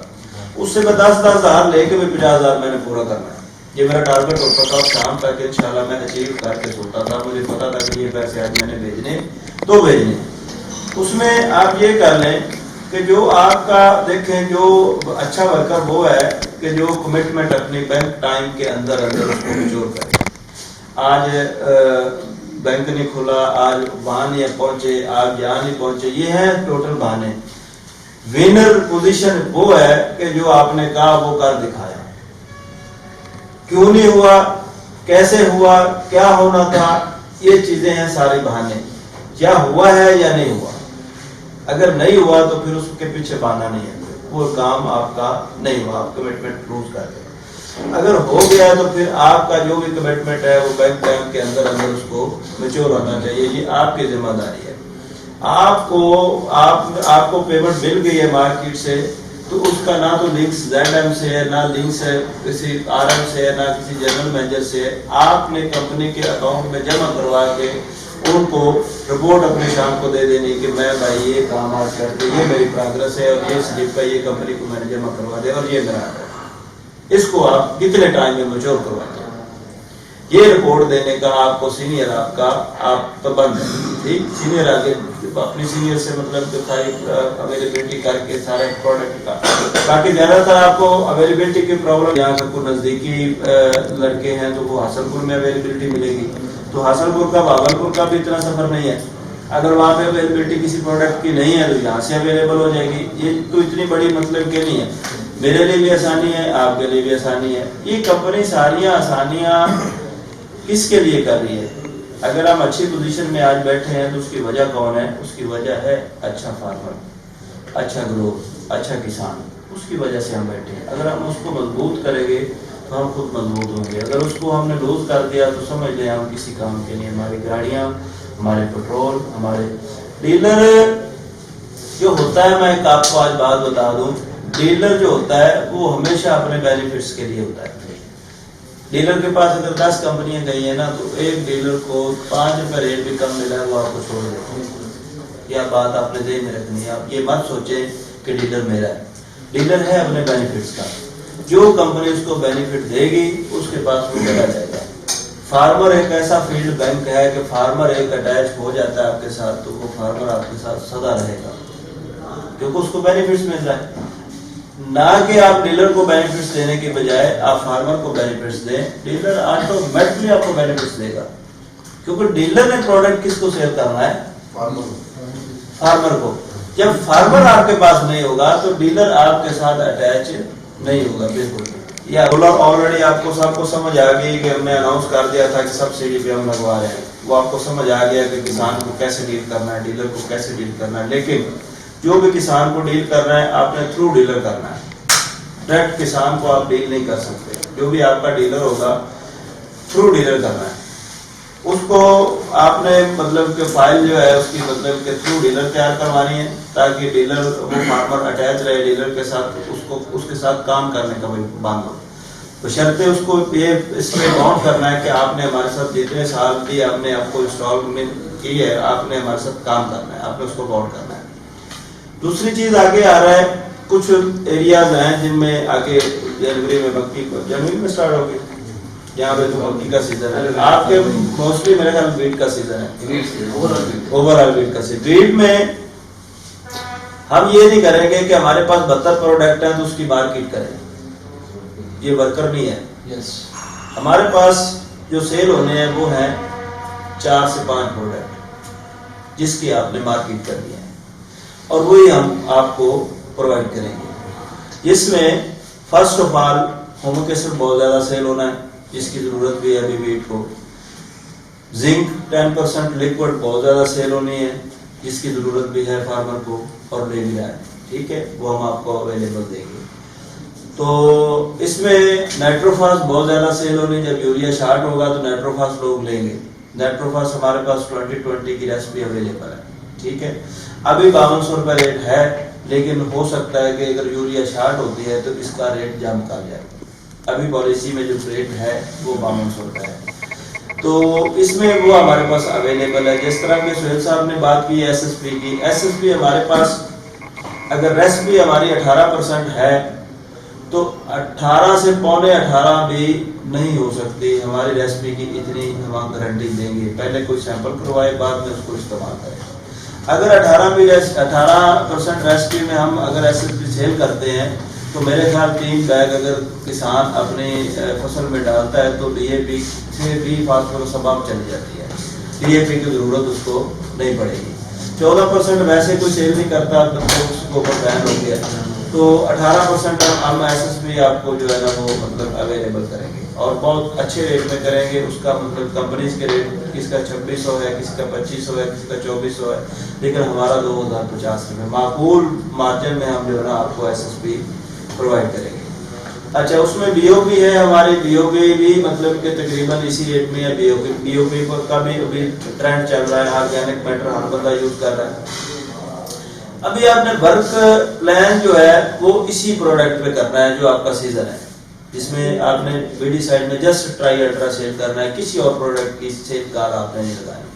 उससे मैं 10,000 लेके भी 50,000 मैंने पूरा करना है। ये मेरा टारगेट होता था। शाम तक इंशाल्लाह मैं अचीव करके सोता था। मुझे पता था कि ये पैसे आज मैंने भेजने तो भेजने। उसमें आप ये कर लें कि जो आपका देखें, जो अच्छा वर्कर वो है कि जो कमिटमेंट अपनी बैंक टाइम के अंदर अंदर उसको मैच्योर करे। आज बैंक नहीं खुला, आज वहां नहीं पहुंचे, आज यहाँ नहीं पहुंचे, ये है टोटल बहाने। विनर पोजीशन वो है कि जो आपने कहा वो कर दिखाया। क्यों नहीं हुआ, कैसे हुआ, क्या होना था, ये चीजें हैं सारे बहाने। या हुआ है या नहीं हुआ। अगर नहीं हुआ तो फिर उसके पीछे बहाना नहीं है, वो काम आपका नहीं हुआ, आप कमिटमेंट लूज कर गए। अगर हो गया तो फिर आपका जो भी कमिटमेंट है वो बैंक टाइम के अंदर अंदर उसको मैच्योर होना चाहिए। ये आपकी जिम्मेदारी है। आपको पेमेंट मिल गई है मार्केट से, तो उसका ना तो लिंक्स ZM से है, ना लिंक्स है किसी RM से है, ना किसी जनरल मैनेजर से है। आपने कंपनी के अकाउंट में जमा करवा के उनको रिपोर्ट अपने शाम को दे देनी कि मैं भाई ये काम आज करके, ये मेरी प्रोग्रेस है और ये स्लिप है, ये कंपनी को मैंने जमा करवा दे और ये मेरा है। इसको आप कितने टाइम में मैच्योर करवाते हैं, ये रिपोर्ट देने का आपको सीनियर आपका आप प्रबंध है। ठीक, सीनियर आगे अपनी सीनियर से मतलब जो सारी अवेलेबिलिटी करके सारे प्रोडक्ट का, बाकी ज्यादातर आपको अवेलेबिलिटी की प्रॉब्लम, यहाँ से कोई नजदीकी लड़के हैं तो वो हासनपुर में अवेलेबिलिटी मिलेगी, तो हासनपुर का भागलपुर का भी इतना सफर नहीं है। अगर वहाँ पे अवेलेबिलिटी किसी प्रोडक्ट की नहीं है तो यहाँ से अवेलेबल हो जाएगी। ये तो इतनी बड़ी मतलब के नहीं है। मेरे लिए भी आसानी है, आपके लिए भी आसानी है। ये कंपनी सारियाँ आसानियाँ किसके लिए कर रही है? अगर हम अच्छी पोजीशन में आज बैठे हैं तो उसकी वजह कौन है? उसकी वजह है अच्छा फार्मर, अच्छा ग्रोथ, अच्छा किसान। उसकी वजह से हम बैठे हैं। अगर हम उसको मजबूत करेंगे तो हम खुद मजबूत होंगे। अगर उसको हमने लूज कर दिया तो समझ लें हम किसी काम के लिए, हमारी गाड़ियाँ, हमारे पेट्रोल, हमारे डीलर जो होता है, मैं एक आपको आज बात बता दूं, डीलर जो होता है वो हमेशा अपने बेनिफिट्स के लिए होता है। डीलर के पास अगर 10 कंपनियां गई है ना, तो एक डीलर को 5 रुपए रेट भी कम मिला है वो आपको छोड़ देगा। यह बात आपने ध्यान में रखनी है। आप ये मत सोचें कि डीलर मेरा है, डीलर है अपने बेनिफिट्स का। जो कंपनी उसको बेनिफिट देगी उसके पास वो चला जाएगा। फार्मर एक ऐसा फील्ड बैंक है कि फार्मर एक अटैच हो जाता है आपके साथ, तो वो फार्मर आपके साथ सदा रहेगा क्योंकि उसको बेनिफिट्स मिल रहा है। ना कि आप डीलर को बेनिफिट्स देने के बजाय आप फार्मर को बेनिफिट्स दें, डीलर ऑटोमेटिकली आपको बेनिफिट्स देगा। क्योंकि डीलर ने प्रोडक्ट किसको सेल करना है? फार्मर को। जब फार्मर आपके पास नहीं होगा तो डीलर आपके साथ अटैच नहीं होगा बिल्कुल। या ऑलरेडी आपको सबको समझ आ गई कि हमने अनाउंस कर दिया था कि सब्सिडी पे हम लगवा रहे हैं, वो आपको समझ आ गया कि किसान को कैसे डील करना है, डीलर को कैसे डील करना है। लेकिन जो भी किसान को डील करना है आपने थ्रू डीलर करना है, डायरेक्ट किसान को आप डील नहीं कर सकते। जो भी आपका डीलर होगा थ्रू डीलर करना है। उसको आपने मतलब कि फाइल जो है उसकी मतलब के थ्रू डीलर तैयार करवानी है ताकि डीलर वो फार्मर अटैच रहे डीलर के साथ, उसको उसके साथ काम करने का बांध हो। तो शर्तें उसको ये इसमें बाउंड करना है कि आपने हमारे साथ जितने साल की आपने आपको इंस्टॉलमेंट की है, आपने हमारे साथ काम करना है, आपने उसको बाउंड करना है। दूसरी चीज आगे आ रहा है, कुछ एरियाज हैं जिनमें आगे जनवरी में मक्की जनवरी में स्टार्ट होगी, यहाँ पे तो मक्की का सीजन है। आपके मोस्टली मेरे ख्याल वीट का सीजन है, ओवरऑल वीट का सीजन। वीट में हम ये नहीं करेंगे कि हमारे पास 72 प्रोडक्ट है तो उसकी मार्केट करें, ये वर्कर नहीं है। यस, हमारे पास जो सेल होने हैं वो है 4 से 5 प्रोडक्ट जिसकी आपने मार्केट करनी है और वही हम आपको प्रोवाइड करेंगे। इसमें फर्स्ट ऑफ ऑल होमिक एसिड बहुत ज्यादा सेल होना है जिसकी जरूरत भी है अभी वीट को। जिंक 10% लिक्विड बहुत ज्यादा सेल होनी है जिसकी जरूरत भी है फार्मर को और ले लिया है, ठीक है, वो हम आपको अवेलेबल देंगे। تو اس میں نائٹروفاس بہت زیادہ سیل ہونی، جب یوریا شارٹ ہوگا تو نائٹروفاس لوگ لیں گے. نائٹروفاس ہمارے پاس 2020 کی ریسپی اویلیبل ہے. ٹھیک ہے، ابھی 5200 روپے ریٹ ہے، لیکن ہو سکتا ہے کہ اگر یوریا شارٹ ہوتی ہے تو اس کا ریٹ جمپ کر جائے. ابھی پالیسی میں جو ریٹ ہے وہ 5200 روپے ہے. تو اس میں وہ ہمارے پاس اویلیبل ہے. جس طرح کہ سہیل صاحب نے بات کی ایس ایس پی کی، ایس ایس پی ہمارے پاس اگر ریسپی ہماری 18% ہے تو 18 سے 18.25 بھی نہیں ہو سکتی. ہماری ریسپی کی اتنی ہم گارنٹی دیں گے. پہلے کوئی سیمپل کروائے، بعد میں اس کو استعمال کریں. اگر 18% ریسپی میں ہم اگر ایس ایس پی سیل کرتے ہیں تو میرے خیال 3 بیگ اگر کسان اپنی فصل میں ڈالتا ہے تو ڈی اے پی سے بھی فاسفورس سباب چلی جاتی ہے. ڈی اے پی کی ضرورت اس کو نہیں پڑے گی. 14% ویسے کوئی سیل نہیں کرتا، اس کو بین ہو گیا. تو 18% ہم ایس ایس پی آپ کو جو ہے نا وہ مطلب اویلیبل کریں گے اور بہت اچھے ریٹ میں کریں گے. اس کا مطلب کمپنیز کے ریٹ کس کا 2600 ہے، کس کا 2500 ہے، کس کا 2400 ہے، لیکن ہمارا 2050 روپے معقول مارجن میں ہم جو ہے نا آپ کو ایس ایس پی پرووائڈ کریں گے. اچھا، اس میں بی او پی ہے. ہماری بی او پی بھی مطلب کہ تقریباً اسی ریٹ میں ہے. بی او پی کا بھی ابھی ٹرینڈ چل رہا ہے. آرگینک میٹر ہر بندہ یوز کر رہا ہے. ابھی آپ نے ورک پلان جو ہے وہ اسی پروڈکٹ پہ کرنا ہے جو آپ کا سیزن ہے، جس میں آپ نے بیڈی سائڈ میں جسٹ ٹرائی الٹرا سیل کرنا ہے. کسی اور پروڈکٹ کی سیل کال آپ نے نہیں لگانی،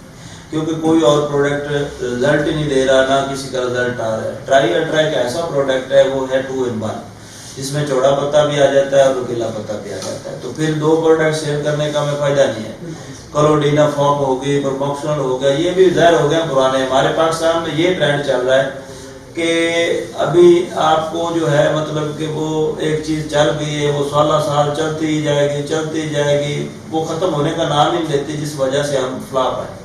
کیونکہ کوئی اور پروڈکٹ رزلٹ ہی نہیں دے رہا، نہ کسی کا رزلٹ آ رہا ہے. ٹرائی الٹرا ایک ایسا پروڈکٹ ہے، وہ ہے 2 in 1، جس میں چوڑا پتا بھی آ جاتا ہے اور رکیلا پتا بھی آ جاتا ہے. تو پھر 2 پروڈکٹ سیل کرنے کا ہمیں فائدہ نہیں ہے. کلوڈینا فاک ہوگی، پروموکشنل ہو گیا، یہ بھی ظاہر ہو گیا پرانے. ہمارے پاکستان میں یہ ٹرینڈ چل رہا ہے کہ ابھی آپ کو جو ہے مطلب کہ وہ ایک چیز چل گئی ہے، وہ سالہ سال چلتی ہی جائے گی، وہ ختم ہونے کا نام ہی لیتی، جس وجہ سے ہم فلاپ ہیں.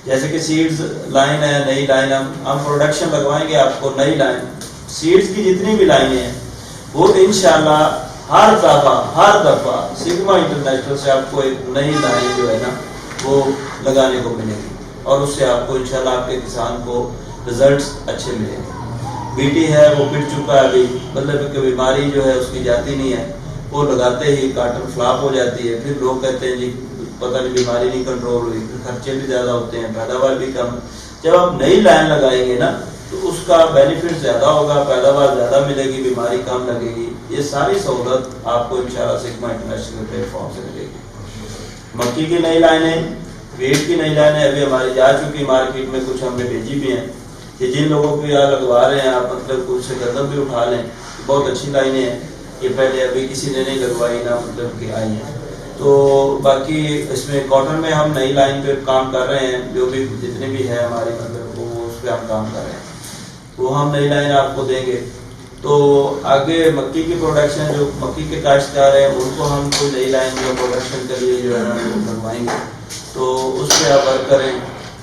جیسے کہ سیڈز لائن ہے، نئی لائن ہم پروڈکشن لگوائیں گے آپ کو. نئی لائن سیڈز کی جتنی بھی لائنیں ہیں وہ انشاءاللہ ہر دفعہ سگما انٹرنیشنل سے آپ کو ایک نئی لائن جو ہے نا وہ لگانے کو ملے گی، اور اس سے آپ کو انشاءاللہ آپ کے کسان کو رزلٹس اچھے ملیں گے. بی ٹی ہے وہ پٹ چکا ہے ابھی، مطلب کہ بیماری جو ہے اس کی جاتی نہیں ہے، وہ لگاتے ہی کاٹن فلاپ ہو جاتی ہے. پھر لوگ کہتے ہیں جی پتہ نہیں بیماری نہیں کنٹرول ہوئی، پھر خرچے بھی زیادہ ہوتے ہیں، پیداوار بھی کم. جب آپ نئی لائن لگائیں گے نا تو اس کا بینیفٹ زیادہ ہوگا، پیداوار زیادہ ملے گی، بیماری کم لگے گی. یہ ساری سہولت آپ کو انشاءاللہ سگما انٹرنیشنل پلیٹ فارم سے ملے گی. مکی کی نئی لائنیں، ویٹ کی نئی لائنیں ابھی ہماری جا چکی مارکیٹ میں، کچھ ہم نے بھیجی بھی ہیں. یہ جن لوگوں کو یہاں لگوا رہے ہیں آپ مطلب کچھ سے قدم بھی اٹھا لیں، بہت اچھی لائنیں ہیں. یہ پہلے ابھی کسی نے نہیں لگوائی نہ مطلب کہ آئی ہیں. تو باقی اس میں کاٹن میں ہم نئی لائن پہ کام کر رہے ہیں، جو بھی جتنے بھی ہے ہمارے مطلب وہ اس پہ ہم کام کر رہے ہیں، وہ ہم نئی لائن آپ کو دیں گے. تو آگے مکی کی پروڈکشن، جو مکی کے کاشتکار ہیں ان کو ہم کوئی نئی لائن جو پروڈکشن کے لیے جو ہے نا لگوائیں گے، تو اس پہ آپ ورک کریں.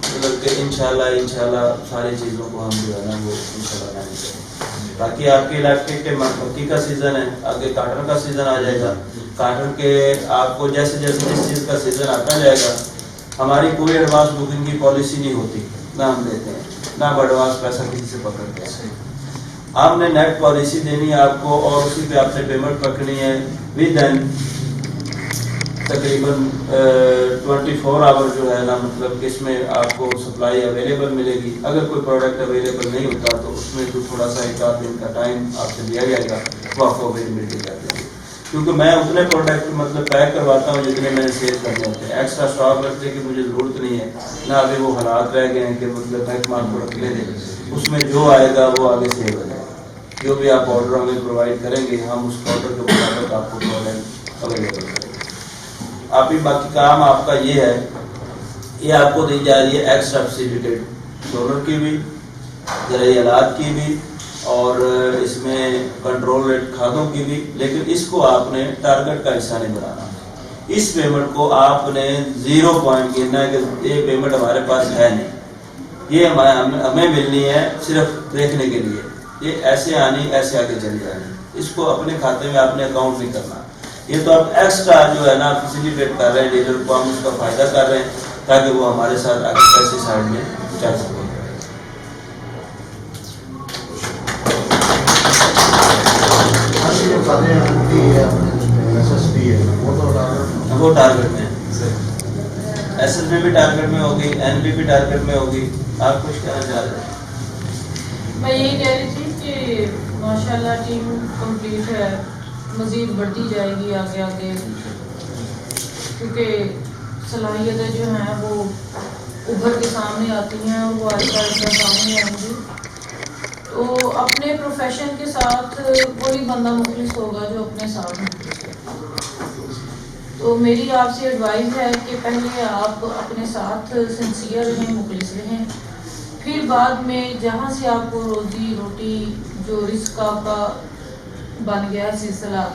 مطلب کہ انشاءاللہ ساری چیزوں کو ہم جو ہے نا وہ انشاءاللہ مینیج کریں. باقی آپ کے علاقے کے مکی کا سیزن ہے، آگے کاٹن کا سیزن آ جائے گا. کاٹن کے آپ کو جیسے جس چیز کا سیزن آتا جائے گا، ہماری کوئی ایڈوانس بکنگ کی پالیسی نہیں ہوتی، نہ ہم دیتے ہیں، نہ ہم ایڈوانس پیسہ کسی سے پکڑتے ہیں. آپ نے نیٹ پالیسی دینی ہے آپ کو، اور اسی پہ آپ نے پیمنٹ پکڑنی ہے. ود دین تقریباً 24 آور جو ہے نا مطلب کہ اس میں آپ کو سپلائی اویلیبل ملے گی. اگر کوئی پروڈکٹ اویلیبل نہیں ہوتا تو اس میں تو تھوڑا سا 1-8 دن کا ٹائم آپ سے دیا جائے گا، وہ آپ کو اویلیبلٹی کر دیں گے. کیونکہ میں اتنے پروڈکٹ مطلب پیک کرواتا ہوں جتنے میں نے سیل کرنے ہوتے ہیں. ایکسٹرا اسٹاک رکھنے کی مجھے ضرورت نہیں ہے، نہ ابھی وہ حالات رہ گئے ہیں کہ مطلب بینک مال کو رکھنے دیں. اس میں جو آئے گا وہ آگے سیل ہو جائے گا. جو بھی آپ آرڈر ہمیں پرووائڈ کریں گے ہم اس آرڈر کے مطابق آپ کو پروڈکٹ اویلیبل کریں گے. ابھی باقی کام آپ کا یہ ہے، یہ آپ کو دی جا رہی ہے ایکس سبسیڈیٹیڈ سولر کی بھی، زرعی آلات کی بھی، اور اس میں کنٹرول ریٹ کھادوں کی بھی. لیکن اس کو آپ نے ٹارگٹ کا حصہ نہیں بنانا. اس پیمنٹ کو آپ نے 0 پوائنٹ گننا ہے کہ یہ پیمنٹ ہمارے پاس ہے نہیں، یہ ہمیں ملنی ہے صرف دیکھنے کے لیے. یہ ایسے آنی ایسے آگے چلی جانی، اس کو اپنے کھاتے میں آپ نے اکاؤنٹ نہیں کرنا. یہ تو آپ ایکسٹرا جو ہے نا فیسیلیٹیٹ کر رہے ہیں ڈیلر کو، ہم اس کا فائدہ کر رہے ہیں تاکہ وہ ہمارے ساتھ آگے پیسے سائڈ میں چل سکیں. भी है अपने SSP है वो तो टारगेट वो टारगेट में है, SS में भी टारगेट में होगी, NB भी टारगेट में होगी। आप कुछ कहना चाह रहे हैं? मैं यही कह रही थी कि माशाल्लाह टीम कंप्लीट है, मज़ीद बढ़ती जाएगी आगे आगे, क्योंकि सलाहियतें जो हैं वो उभर के सामने आती हैं और वो आहिस्ता आहिस्ता सामने आएंगी। तो अपने प्रोफेशन के साथ वही बंदा मुखलिस होगा जो अपने साथ मुखलिस है। तो मेरी आपसे एडवाइस है कि पहले आप अपने साथ सिंसियर रहें, मुखलिस रहें, फिर बाद में जहाँ से आपको रोजी रोटी जो रिस्क आपका बन गया है सिलसिला,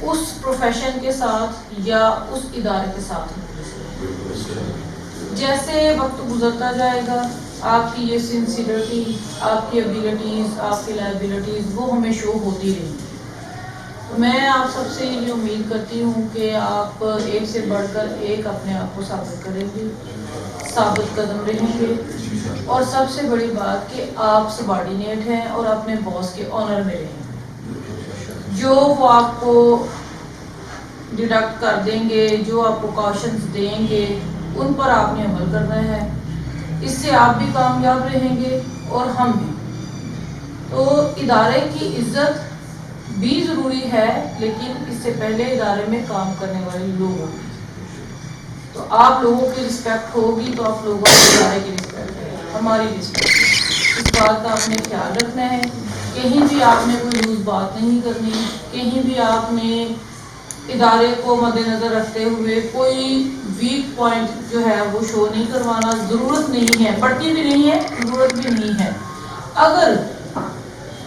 उस प्रोफेशन के साथ या उस इदारे के साथ मुखलिस रहें। जैसे वक्त गुजरता जाएगा आपकी ये सिंसियरिटी, आपकी एबिलिटीज़, आपकी लायबिलिटीज़ वो हमें शो होती रहेंगी। मैं आप सबसे ये उम्मीद करती हूँ कि आप एक से बढ़कर एक अपने आप को साबित करेंगे, साबित कदम रहेंगे, और सबसे बड़ी बात कि आप सबॉर्डिनेट हैं और अपने बॉस के ऑनर में रहेंगे। जो वो आपको डिडक्ट कर देंगे, जो आपको कॉशंस देंगे, उन पर आपने अमल करना है। इससे आप भी कामयाब रहेंगे और हम भी। तो इदारे की इज्जत भी ज़रूरी है, लेकिन इससे पहले इदारे में काम करने वाले लोग होंगे। तो आप लोगों की रिस्पेक्ट होगी तो आप लोगों के इदारे की रिस्पेक्ट है, हमारी रिस्पेक्ट है। इस बात का आपने ख्याल रखना है। कहीं भी आपने कोई लूज बात नहीं करनी, कहीं भी आपने इदारे को मद्देनजर रखते हुए कोई वीक पॉइंट जो है वो शो नहीं करवाना। ज़रूरत नहीं है, पड़ती भी नहीं है, ज़रूरत भी नहीं है। अगर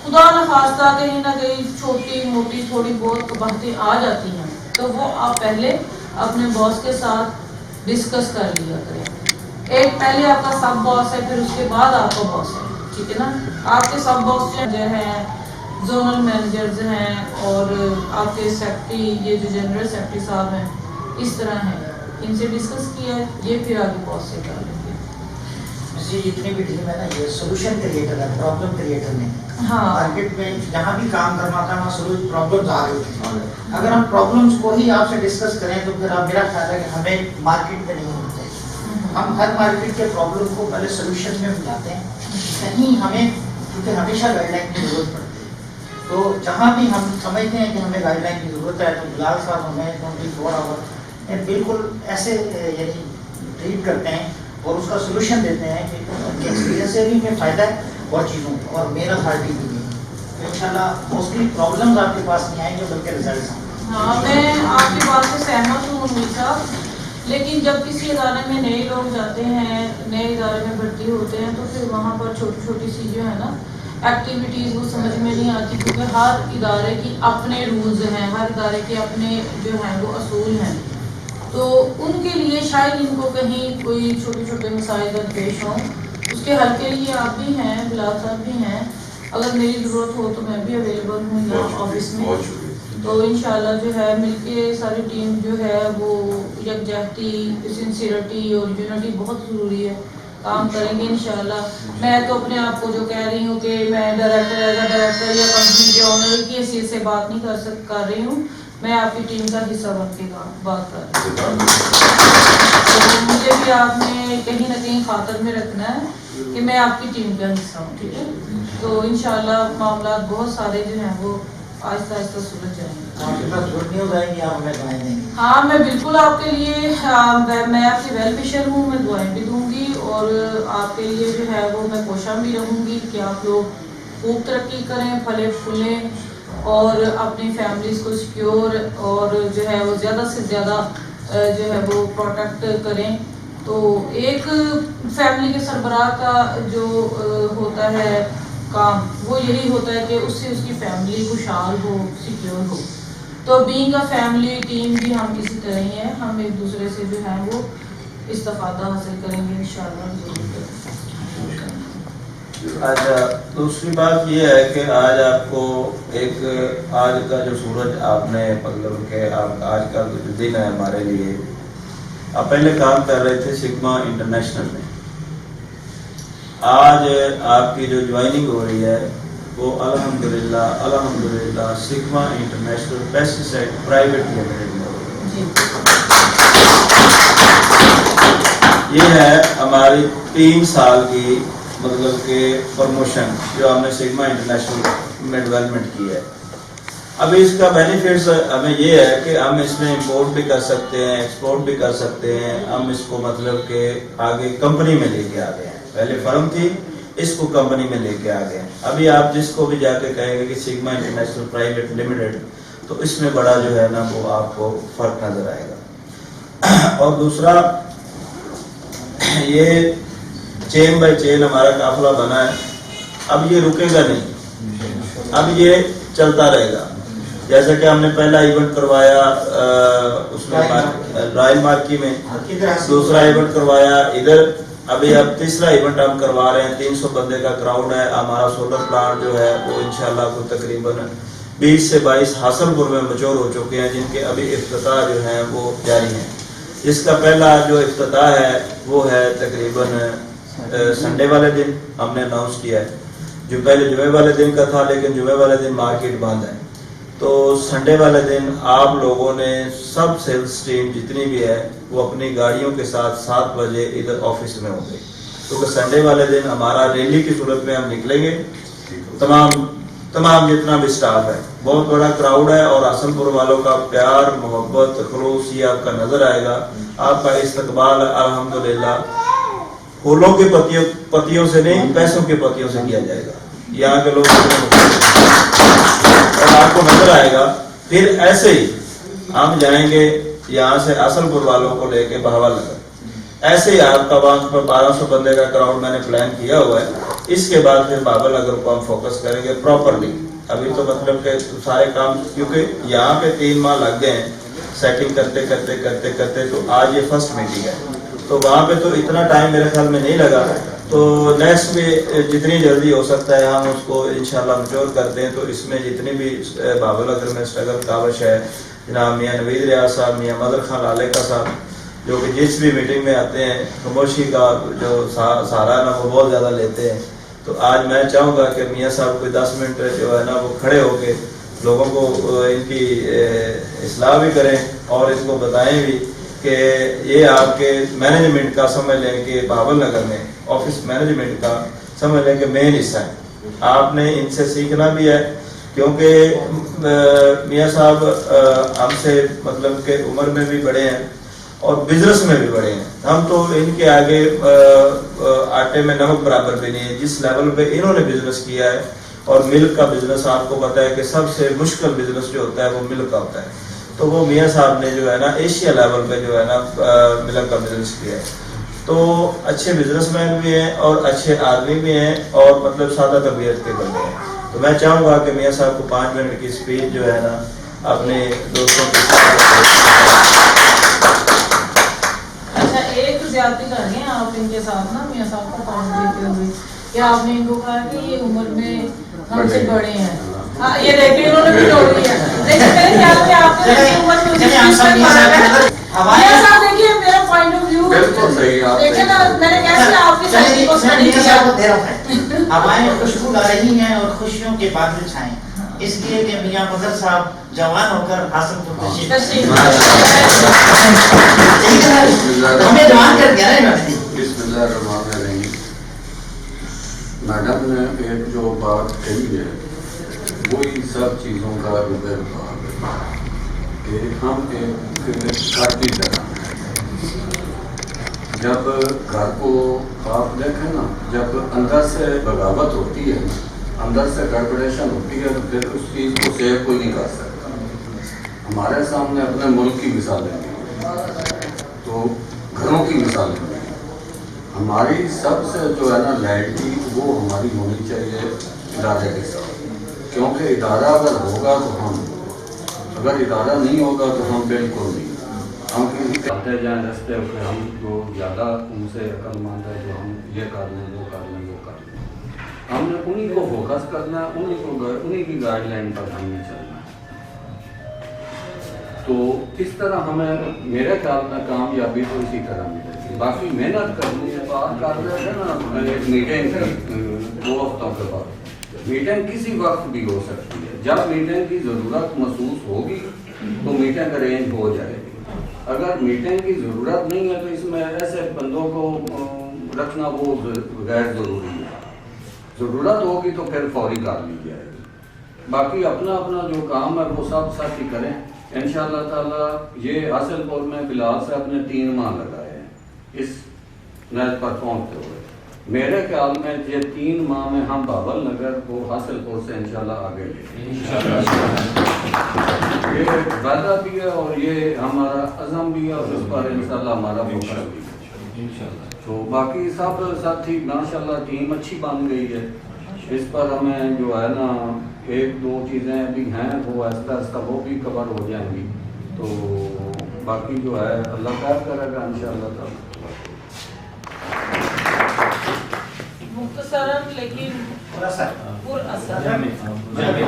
खुदा न खास्ता कहीं ना कहीं छोटी मोटी थोड़ी बहुत बातें आ जाती हैं तो वो आप पहले अपने बॉस के साथ डिस्कस कर लिया करें। एक पहले आपका सब बॉस है, फिर उसके बाद आपका बॉस है, ठीक है ना। आपके सब बॉस जो हैं, जोनल मैनेजर्स हैं, और आपके सेक्रेटरी, ये जो जनरल सेक्रेटरी साहब हैं, इस तरह हैं, इनसे डिस्कस किया, ये फिर आगे बॉस से कर लेंगे। जी जितनी भी टीम है ना, ये सोल्यूशन क्रिएटर है, प्रॉब्लम क्रिएटर नहीं। हाँ, मार्केट में जहाँ भी काम करना होता है वहाँ प्रॉब्लम्स आ रही होती हैं। अगर हम प्रॉब्लम्स को ही आपसे डिस्कस करें तो फिर आप, मेरा ख्याल है कि हमें मार्केट में नहीं होते। हम हर मार्केट के प्रॉब्लम को पहले सोल्यूशन में मिलाते हैं। कहीं हमें, क्योंकि हमेशा गाइडलाइन की जरूरत पड़ती है, तो जहाँ भी हम समझते हैं कि हमें गाइडलाइन की जरूरत है तो बिलाल साहब हमें 24 आवर बिल्कुल ऐसे यानी ट्रीट करते हैं और उसका सोल्यूशन देते हैं कि उनके एक्सपीरियंस से भी हमें फ़ायदा है और चीज़ों को, और मेरा अथॉरिटी भी नहीं है। तो इंशाल्लाह मोस्टली प्रॉब्लम्स आपके पास नहीं आएंगे बल्कि रिजल्ट्स आएंगे। हाँ, मैं आपकी बात से सहमत हूँ मुनीर साहब, लेकिन जब किसी इदारे में नए लोग जाते हैं, नए इदारे में भर्ती होते हैं, तो फिर वहाँ पर छोटी छोटी सी जो है ना एक्टिविटीज़ वो समझ में नहीं आती, क्योंकि हर इदारे की अपने रूल्स हैं, हर इदारे के अपने जो हैं वो असूल हैं। तो उनके लिए शायद इनको कहीं कोई छोटे छोटे मसाइल पेश हों, उसके हल के लिए आप भी हैं, बिलाल साहब भी हैं। अगर मेरी ज़रूरत हो तो मैं भी अवेलेबल हूँ यहाँ ऑफिस में। तो इंशाल्लाह जो है मिलके सारी टीम जो है वो यकजहती, सिंसियरिटी और यूनिटी बहुत ज़रूरी है, काम करेंगे इंशाल्लाह। मैं तो अपने आप को जो कह रही हूँ कि मैं डायरेक्टर या कंपनी के ऑनर की हैसियत से बात नहीं कर रही हूँ, मैं आपकी टीम का हिस्सा बन के बात कर रही हूँ। तो मुझे भी आपने कहीं ना कहीं खातर में रखना है कि मैं आपकी टीम का हिस्सा हूँ, ठीक है। तो इंशाल्लाह मामला बहुत सारे जो हैं वो आहिस्ता आहिस्ता सुलझ जाएंगे। आपके पास गुड न्यूज़ आएंगी, आप हमें दुआएं देंगे। हाँ, मैं बिल्कुल आपके लिए मैं आपकी वेल विशर हूँ, मैं दुआएं भी दूंगी और आपके लिए जो है वो मैं कोशिश भी रहूँगी कि आप लोग खूब तरक्की करें, फले फूलें और अपनी फैमिलीज को सिक्योर और जो है वो ज़्यादा से ज़्यादा जो है वो प्रोटेक्ट करें। तो एक फैमिली के सरबराह का जो होता है काम, वो यही होता है कि उससे उसकी फैमिली खुशहाल हो, सिक्योर हो। तो बीइंग अ फैमिली टीम भी हम इसी तरह ही हैं, हम एक दूसरे से जो है वो इस्तिफादा हासिल करेंगे इंशाअल्लाह। अच्छा, दूसरी बात ये है कि आज आपको आज का जो सूरज आपने मतलब के आज का जो दिन है हमारे लिए, आप पहले काम कर रहे थे सिग्मा इंटरनेशनल में, आज आपकी जो ज्वाइनिंग हो रही है वो अल्हम्दुलिल्लाह sigma international pesticide private limited में जी ये है हमारी 3 साल की मतलब के प्रमोशन जो हमने सिग्मा इंटरनेशनल में डेवलपमेंट की है। अब इसका बेनिफिट्स हमें ये है कि हम इसमें इंपोर्ट भी कर सकते हैं, एक्सपोर्ट भी कर सकते हैं। हम इसको मतलब के आगे कंपनी में लेके आ गए हैं, पहले फर्म थी, इसको कंपनी में लेके आ गए हैं। अभी आप जिसको भी जाके कहेंगे कि सिग्मा इंटरनेशनल प्राइवेट लिमिटेड, तो इसमें बड़ा जो है ना वो आपको फर्क नजर आएगा। और दूसरा ये चेन बाय चेन हमारा काफिला बना है, अब ये रुकेगा नहीं, अब ये चलता रहेगा। जैसे कि हमने पहला इवेंट करवाया उसमें रॉयल मार्की में, दूसरा इवेंट करवाया इधर, अभी अब तीसरा इवेंट हम करवा रहे हैं। 300 बंदे का क्राउड है। हमारा सोलर प्लांट जो है वो इंशाल्लाह को तकरीबन 20 से 22 हासनपुर में मैच्योर हो चुके हैं, जिनके अभी इफ्तिताह जो है वो जारी है। इसका पहला जो इफ्तिताह है वो है तकरीबन संडे वाले दिन हमने अनाउंस किया है, जो पहले जुमे वाले दिन का था, लेकिन जुमे वाले दिन मार्केट बंद है। तो संडे वाले दिन आप लोगों ने सब सेल्स टीम जितनी भी है वो अपनी गाड़ियों के साथ 7 बजे इधर ऑफिस में होंगे, क्योंकि संडे वाले दिन हमारा रैली की सूरत में हम निकलेंगे। तमाम जितना भी स्टाफ है, बहुत बड़ा क्राउड है और हसनपुर वालों का प्यार मोहब्बत खलूस ये आपका नजर आएगा। आपका इस्तकबाल अल्हम्दुलिल्लाह फूलों के पत्तियों से नहीं, पैसों के पत्तियों से किया जाएगा। यहाँ के लोग और आपको नजर आएगा। फिर ऐसे ही हम जाएंगे यहाँ से हसनपुर वालों को लेके बहावलनगर, ऐसे ही आपका वहां पर 1200 बंदे का क्राउड मैंने प्लान किया हुआ है। इसके बाद फिर बहावलनगर को हम फोकस करेंगे प्रॉपरली। अभी तो मतलब के सारे काम, क्योंकि यहाँ पे 3 माह लग गए हैं सेटिंग करते करते, तो आज ये फर्स्ट मीटिंग है, तो वहाँ पे तो इतना टाइम मेरे ख्याल में नहीं लगा। तो नेक्स्ट में जितनी जल्दी हो सकता है हम उसको इंशाल्लाह मैच्योर करते हैं। तो इसमें जितनी भी बहावलनगर में स्ट्रगल कावश है, जनाब मियाँ नवीद रियाज साहब, मियाँ मदर खान लालेका साहब, जो कि जिस भी मीटिंग में आते हैं खामोशी का जो सहारा ना वो बहुत ज़्यादा लेते हैं। तो आज मैं चाहूँगा कि मियाँ साहब कोई 10 मिनट जो है ना वो खड़े होके लोगों को इनकी इस्लाह भी करें और इसको बताएं भी कि ये आपके मैनेजमेंट का समझ लें कि बहावलनगर में ऑफिस मैनेजमेंट का समझ लें कि मेन हिस्सा है। आपने इनसे सीखना भी है, क्योंकि मियाँ साहब हमसे मतलब के उम्र में भी बड़े हैं और बिजनेस में भी बड़े हैं। हम तो इनके आगे आटे में नमक बराबर भी नहीं है। जिस लेवल पे इन्होंने बिजनेस किया है, और मिल्क का बिजनेस आपको पता है कि सबसे मुश्किल बिजनेस जो होता है वो मिल्क का होता है। तो वो मियाँ साहब ने जो है ना एशिया लेवल पे जो है ना मिल्क का बिजनेस किया है। तो अच्छे बिजनेसमैन भी हैं और अच्छे आदमी भी हैं और मतलब सादा तबीयत के बंदे हैं। तो मैं चाहूँगा कि मियाँ साहब को 5 मिनट की स्पीच जो है ना अपने दोस्तों के साथ। अच्छा, एक ज्यादती कर रहे हैं आप इनके साथ ना मियाँ साहब को पॉइंट देते हुए कि आपने इनको कहा कि ये उम्र में हमसे बड़े हैं। हाँ, ये देखिए इन्होंने भी जोड़ दिया। लेकिन मेरे ख्याल में आपने इतनी उम्र में मियाँ साहब देखिए मेरा पॉइंट ऑफ व्यू देखिए ना, मैंने कैसे आपकी साइड को स्टडी किया। हवाएं खुशबू ला रही हैं और खुशियों के बादल छाए, इसलिए कि मियाँ मदर साहब जवान होकर हासिल हमें जवान कर दिया है। मैडम ने एक जो बात कही है वही सब चीज़ों का रुझान है कि हम एक घर की तरह जब घर को आप देखें ना, जब अंदर से बगावत होती है, अंदर से गड़बड़ेशन होती है, तो फिर उस चीज़ को सेव कोई नहीं कर सकता। हमारे सामने अपने मुल्क की मिसालें हैं, तो घरों की मिसालें हैं। हमारी सबसे जो है ना लॉयल्टी वो हमारी होनी चाहिए इदारे के साथ, क्योंकि इदारा अगर होगा तो हम, अगर इदारा नहीं होगा तो हम बिल्कुल नहीं। हम आते जाए रस्ते पे हम तो ज़्यादा उनसे अक्लमंद है जो हम ये कर लें वो कर लें वो कर लें। हमने उन्हीं को फोकस करना है, उन्हीं की गाइडलाइन पर हमने चलना है। तो इस तरह हमें मेरे ख्याल में कामयाबी तो इसी तरह मिलेगी। बाकी मेहनत करनी है, बात कर रहे थे ना एक मीटिंग थी 2 हफ्तों के बाद, میٹنگ کسی وقت بھی ہو سکتی ہے. جب میٹنگ کی ضرورت محسوس ہوگی تو میٹنگ ارینج ہو جائے گی. اگر میٹنگ کی ضرورت نہیں ہے تو اس میں ایسے بندوں کو رکھنا وہ غیر ضروری ہے. ضرورت ہوگی تو پھر فوری کر لی جائے گی. باقی اپنا اپنا جو کام ہے وہ سب ساتھی کریں انشاءاللہ تعالی. یہ حاصل پور میں بلال صاحب نے 3 ماہ لگائے ہیں اس نیز پر پہنچتے ہوئے. میرے خیال میں یہ 3 ماہ میں ہم بابل نگر کو حاصل پور سے انشاءاللہ آگے لے جائیں. یہ وعدہ بھی ہے اور یہ ہمارا عزم بھی ہے اور اس پر انشاءاللہ ہمارا فوکس بھی ہے. تو باقی سب ساتھی ماشاءاللہ ٹیم اچھی بن گئی ہے. اس پر ہمیں جو ہے نا 1-2 چیزیں ابھی ہیں وہ آہستہ آہستہ وہ بھی کور ہو جائیں گی. تو باقی جو ہے اللہ خیر کرے گا انشاءاللہ تعالی. مختصراً لیکن پر اثر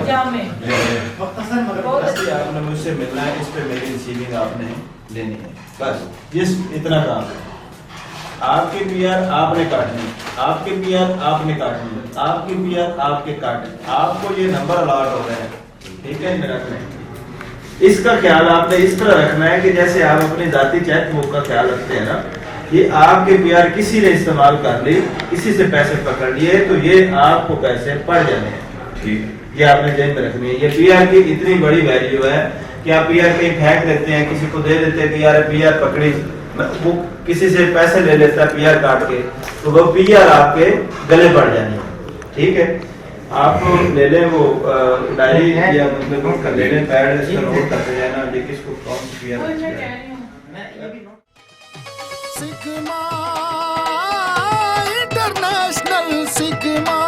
جامع مختصر مگر آپ نے مجھ سے ملنا ہے. اس پہ میری ریسیونگ آپ نے لینی ہے بس. جس اتنا کام آپ کے پی آر آپ نے کاٹنی, آپ کے پی آر آپ نے کاٹنی, آپ کے پی آر آپ کے کاٹنے. آپ کو یہ نمبر الاٹ ہو رہے ہیں ٹھیک ہے رکھنے. اس کا خیال آپ نے اس طرح رکھنا ہے کہ جیسے آپ اپنی ذاتی چیک بک کا خیال رکھتے ہیں نا, یہ آپ کے پی آر کسی نے استعمال کر لی, کسی سے پیسے پکڑ لیے تو یہ آپ کو پیسے پڑ جانے ہیں. ٹھیک ہے, یہ آپ نے ذہن میں رکھنی ہے. یہ پی آر کی اتنی بڑی ویلیو ہے کہ آپ پی آر کہیں پھینک دیتے ہیں, کسی کو دے دیتے ہیں پی آر پکڑی, وہ کسی سے پیسے لے لیتا ہے پی آر کاٹ کے, تو وہ پی آر آپ کے گلے پڑ جانی ہے. ٹھیک ہے, آپ لے لیں وہ ڈائری یا مطلب نوٹ کر لے لیں, پیڈ اس کا نوٹ کرتے جانا یہ کس کو کون سی P R. Sigma International sigma